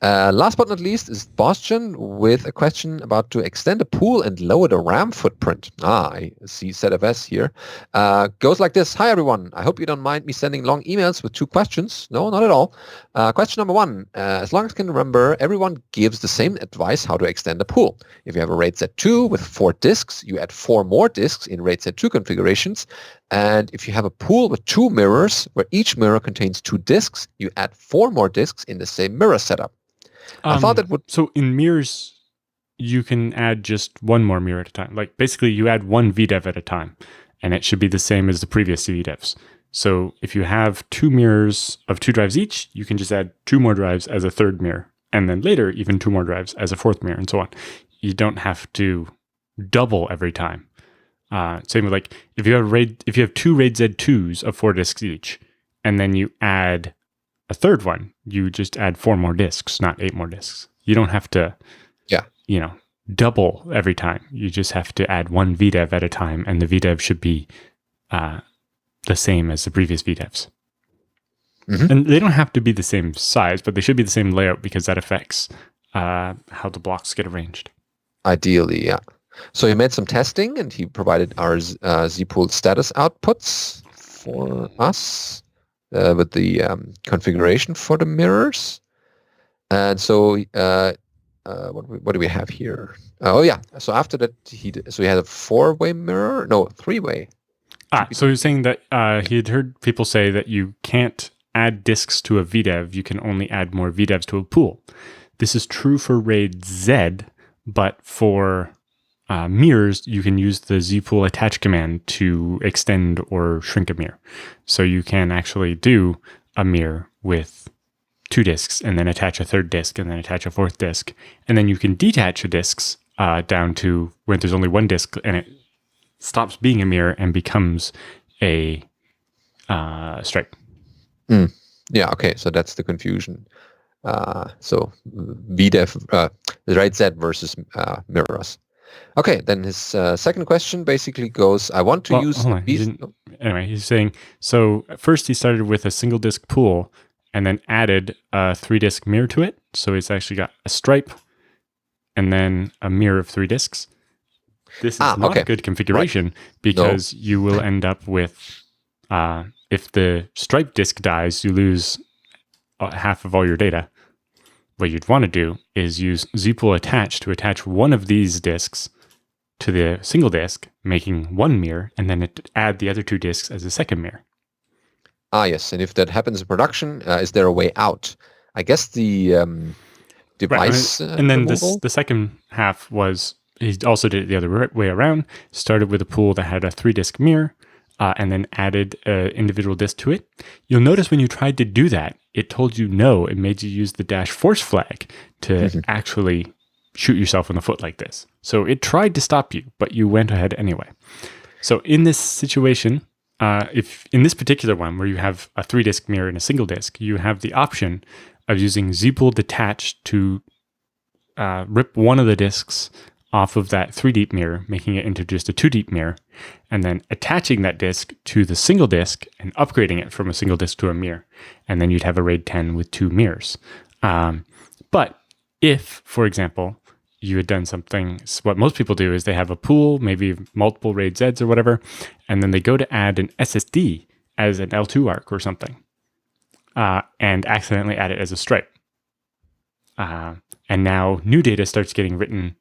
Last but not least is Boston with a question about to extend a pool and lower the RAM footprint. I see ZFS here. Goes like this. Hi, everyone. I hope you don't mind me sending long emails with 2 questions. No, not at all. Question number 1. As long as I can remember, everyone gives the same advice how to extend a pool. If you have a RAID Z2 with 4 disks, you add 4 more disks in RAID Z2 configurations. And if you have a pool with 2 mirrors, where each mirror contains 2 disks, you add 4 more disks in the same mirror setup. I thought that would... So in mirrors, you can add just 1 more mirror at a time. Like basically you add 1 VDEV at a time, and it should be the same as the previous VDEVs. So if you have 2 mirrors of 2 drives each, you can just add 2 more drives as a 3rd mirror, and then later even 2 more drives as a 4th mirror, and so on. You don't have to double every time. Same with like if you have 2 RAID Z2s of 4 disks each, and then you add a 3rd one, you just add 4 more disks, not 8 more disks. You don't have to, double every time. You just have to add 1 VDEV at a time, and the VDEV should be the same as the previous VDEVs. Mm-hmm. And they don't have to be the same size, but they should be the same layout because that affects how the blocks get arranged. Ideally, yeah. So he made some testing, and he provided our Z-Pool status outputs for us. With the configuration for the mirrors. And so what do we have here? Oh yeah. So after that, he had a 4-way mirror. No, 3-way. So you're saying that he had heard people say that you can't add disks to a VDEV. You can only add more VDEVs to a pool. This is true for RAID Z, but for mirrors, you can use the zpool attach command to extend or shrink a mirror. So you can actually do a mirror with 2 disks and then attach a 3rd disk and then attach a 4th disk. And then you can detach the disks down to when there's only 1 disk and it stops being a mirror and becomes a stripe. Yeah, okay. So that's the confusion. So VDEV, RAID Z versus mirrors. Okay, then his second question basically goes, I want to use... Anyway, he's saying, so first he started with a single disk pool and then added a 3-disk mirror to it. So it's actually got a stripe and then a mirror of 3 disks. This is not a good configuration because you will end up with, if the stripe disk dies, you lose half of all your data. What you'd want to do is use zpool attach to attach one of these disks to the single disk, making 1 mirror, and then add the other 2 disks as a second mirror. Yes. And if that happens in production, is there a way out? I guess the device and then the second half was, he also did it the other way around, started with a pool that had a 3-disk mirror, and then added an individual disk to it. You'll notice when you tried to do that, it told you no. It made you use the -force flag to actually shoot yourself in the foot like this. So it tried to stop you, but you went ahead anyway. So in this situation, if in this particular one where you have a 3-disk mirror and a single disk, you have the option of using zpool detach to rip one of the disks off of that 3-deep mirror, making it into just a 2-deep mirror, and then attaching that disk to the single disk and upgrading it from a single disk to a mirror. And then you'd have a RAID 10 with 2 mirrors. But if, for example, you had done something, what most people do is they have a pool, maybe multiple RAID Zs or whatever, and then they go to add an SSD as an L2 ARC or something, and accidentally add it as a stripe. And now new data starts getting written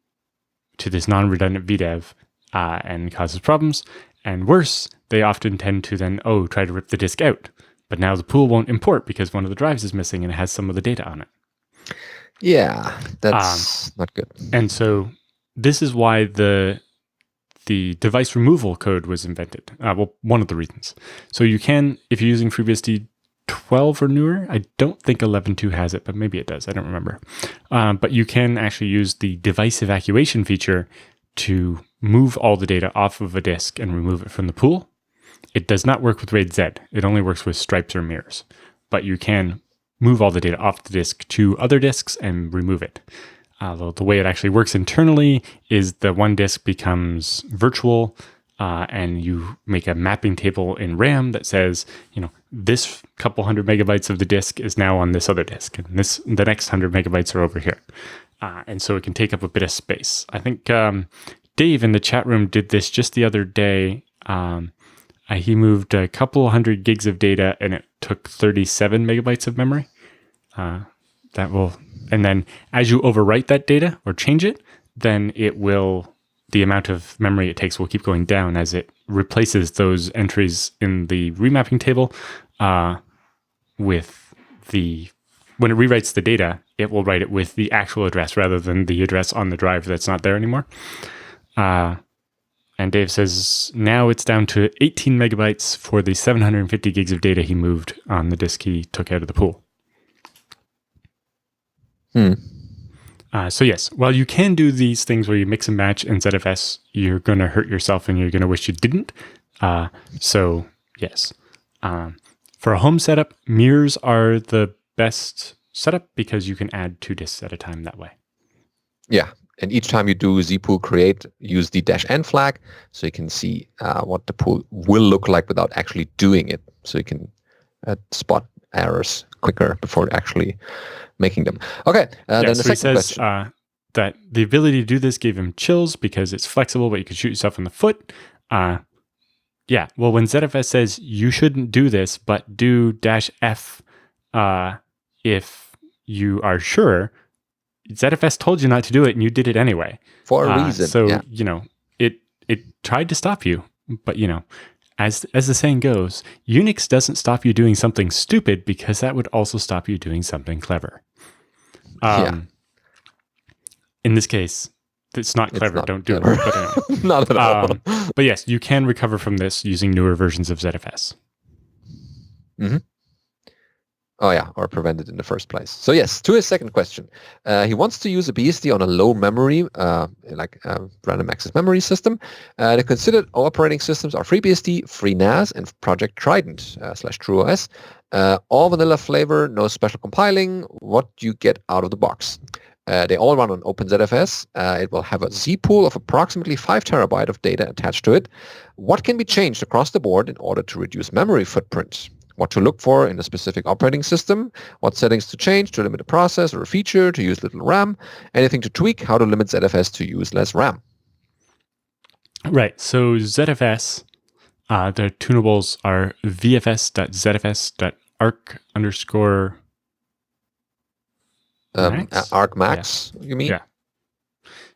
to this non-redundant VDEV and causes problems. And worse, they often tend to then, try to rip the disk out. But now the pool won't import because one of the drives is missing and it has some of the data on it. Yeah, that's not good. And so this is why the device removal code was invented. One of the reasons. So you can, if you're using FreeBSD 12 or newer, I don't think 11.2 has it, but maybe it does. I don't remember. But you can actually use the device evacuation feature to move all the data off of a disk and remove it from the pool. It does not work with RAID Z. It only works with stripes or mirrors. But you can move all the data off the disk to other disks and remove it. The way it actually works internally is the one disk becomes virtual, and you make a mapping table in RAM that says, this couple 100 megabytes of the disk is now on this other disk, and the next 100 megabytes are over here. And so it can take up a bit of space. I think Dave in the chat room did this just the other day. He moved a couple 100 gigs of data, and it took 37 megabytes of memory. And then as you overwrite that data or change it, then the amount of memory it takes will keep going down as it replaces those entries in the remapping table when it rewrites the data, it will write it with the actual address rather than the address on the drive that's not there anymore. And Dave says now it's down to 18 megabytes for the 750 gigs of data he moved on the disk he took out of the pool. So yes, while you can do these things where you mix and match in ZFS, you're going to hurt yourself and you're going to wish you didn't. So yes, for a home setup, mirrors are the best setup because you can add 2 disks at a time that way. Yeah. And each time you do zpool create, use the -n flag so you can see what the pool will look like without actually doing it. So you can spot errors quicker before actually making them. Okay, then the second question. That the ability to do this gave him chills because it's flexible, but you can shoot yourself in the foot. Well, when ZFS says you shouldn't do this, but do -f if you are sure, ZFS told you not to do it, and you did it anyway. For a reason. So, yeah. It tried to stop you, but, as the saying goes, Unix doesn't stop you doing something stupid because that would also stop you doing something clever. In this case, it's not clever. Don't do clever. it. But anyway. Not at all. But yes, you can recover from this using newer versions of ZFS. Mm-hmm. Oh yeah, or prevent it in the first place. So yes, to his second question, he wants to use a BSD on a low memory, like random access memory system. The considered operating systems are FreeBSD, FreeNAS, and Project Trident /TrueOS. All vanilla flavor, no special compiling. What do you get out of the box? They all run on OpenZFS. It will have a Z pool of approximately 5 terabyte of data attached to it. What can be changed across the board in order to reduce memory footprint? What to look for in a specific operating system, what settings to change to limit a process or a feature to use little RAM, anything to tweak, how to limit ZFS to use less RAM. Right. So ZFS, the tunables are vfs.zfs.arc_. arcmax, you mean?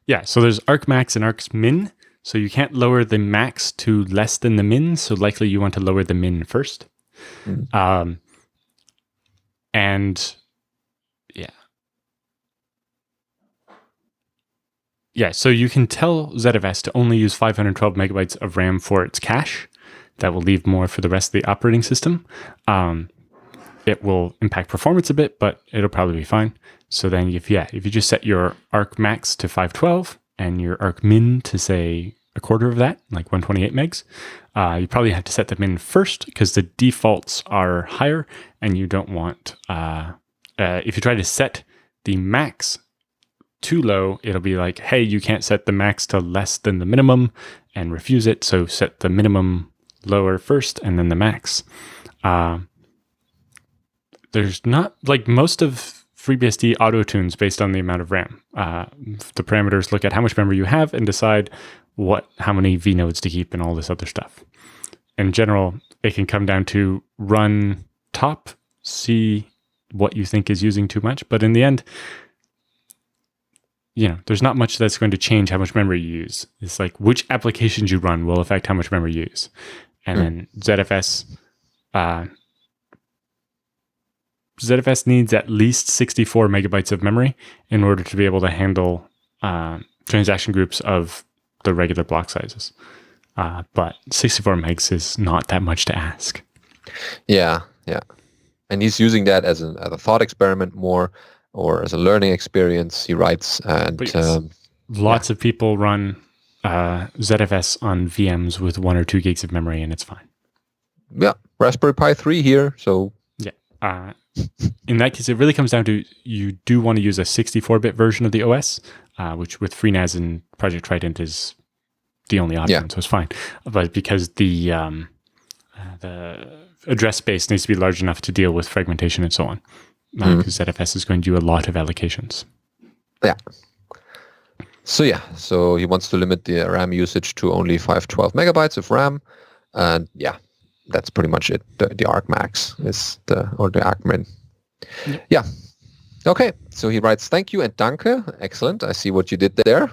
Yeah. So there's arcmax and arcmin. So you can't lower the max to less than the min. So likely you want to lower the min first. Mm-hmm. And so you can tell ZFS to only use 512 megabytes of RAM for its cache. That will leave more for the rest of the operating system. It will impact performance a bit, but it'll probably be fine. So then if you just set your arcmax to 512 and your arcmin to say a quarter of that, like 128 megs, you probably have to set them in first because the defaults are higher, and you don't want, if you try to set the max too low, it'll be like, hey, you can't set the max to less than the minimum and refuse it. So set the minimum lower first and then the max. There's not, like most of FreeBSD auto-tunes based on the amount of RAM. The parameters look at how much memory you have and decide how many vnodes to keep and all this other stuff. In general, it can come down to run top, see what you think is using too much. But in the end, there's not much that's going to change how much memory you use. It's like which applications you run will affect how much memory you use. And then ZFS needs at least 64 megabytes of memory in order to be able to handle transaction groups of the regular block sizes. But 64 megs is not that much to ask. Yeah. And he's using that as a thought experiment more, or as a learning experience, he writes. And lots of people run ZFS on VMs with 1 or 2 gigs of memory, and it's fine. Yeah, Raspberry Pi 3 here, so... Yeah. In that case, it really comes down to you do want to use a 64-bit version of the OS, which with FreeNAS and Project Trident is the only option, so it's fine. But because the address space needs to be large enough to deal with fragmentation and so on, because ZFS is going to do a lot of allocations. Yeah. So he wants to limit the RAM usage to only 512 megabytes of RAM, and that's pretty much it. The arcmax is the arcmin. Yep. Yeah. Okay. So he writes, thank you and danke. Excellent. I see what you did there.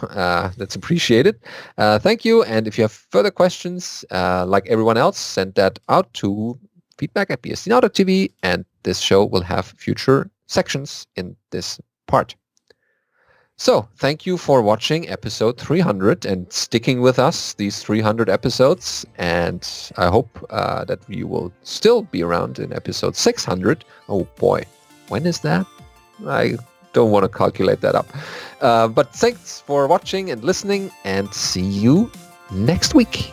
That's appreciated. Thank you. And if you have further questions, like everyone else, send that out to feedback@bsdnow.tv, and this show will have future sections in this part. So thank you for watching episode 300 and sticking with us these 300 episodes. And I hope that you will still be around in episode 600. Oh boy, when is that? I don't want to calculate that up. But thanks for watching and listening, and see you next week.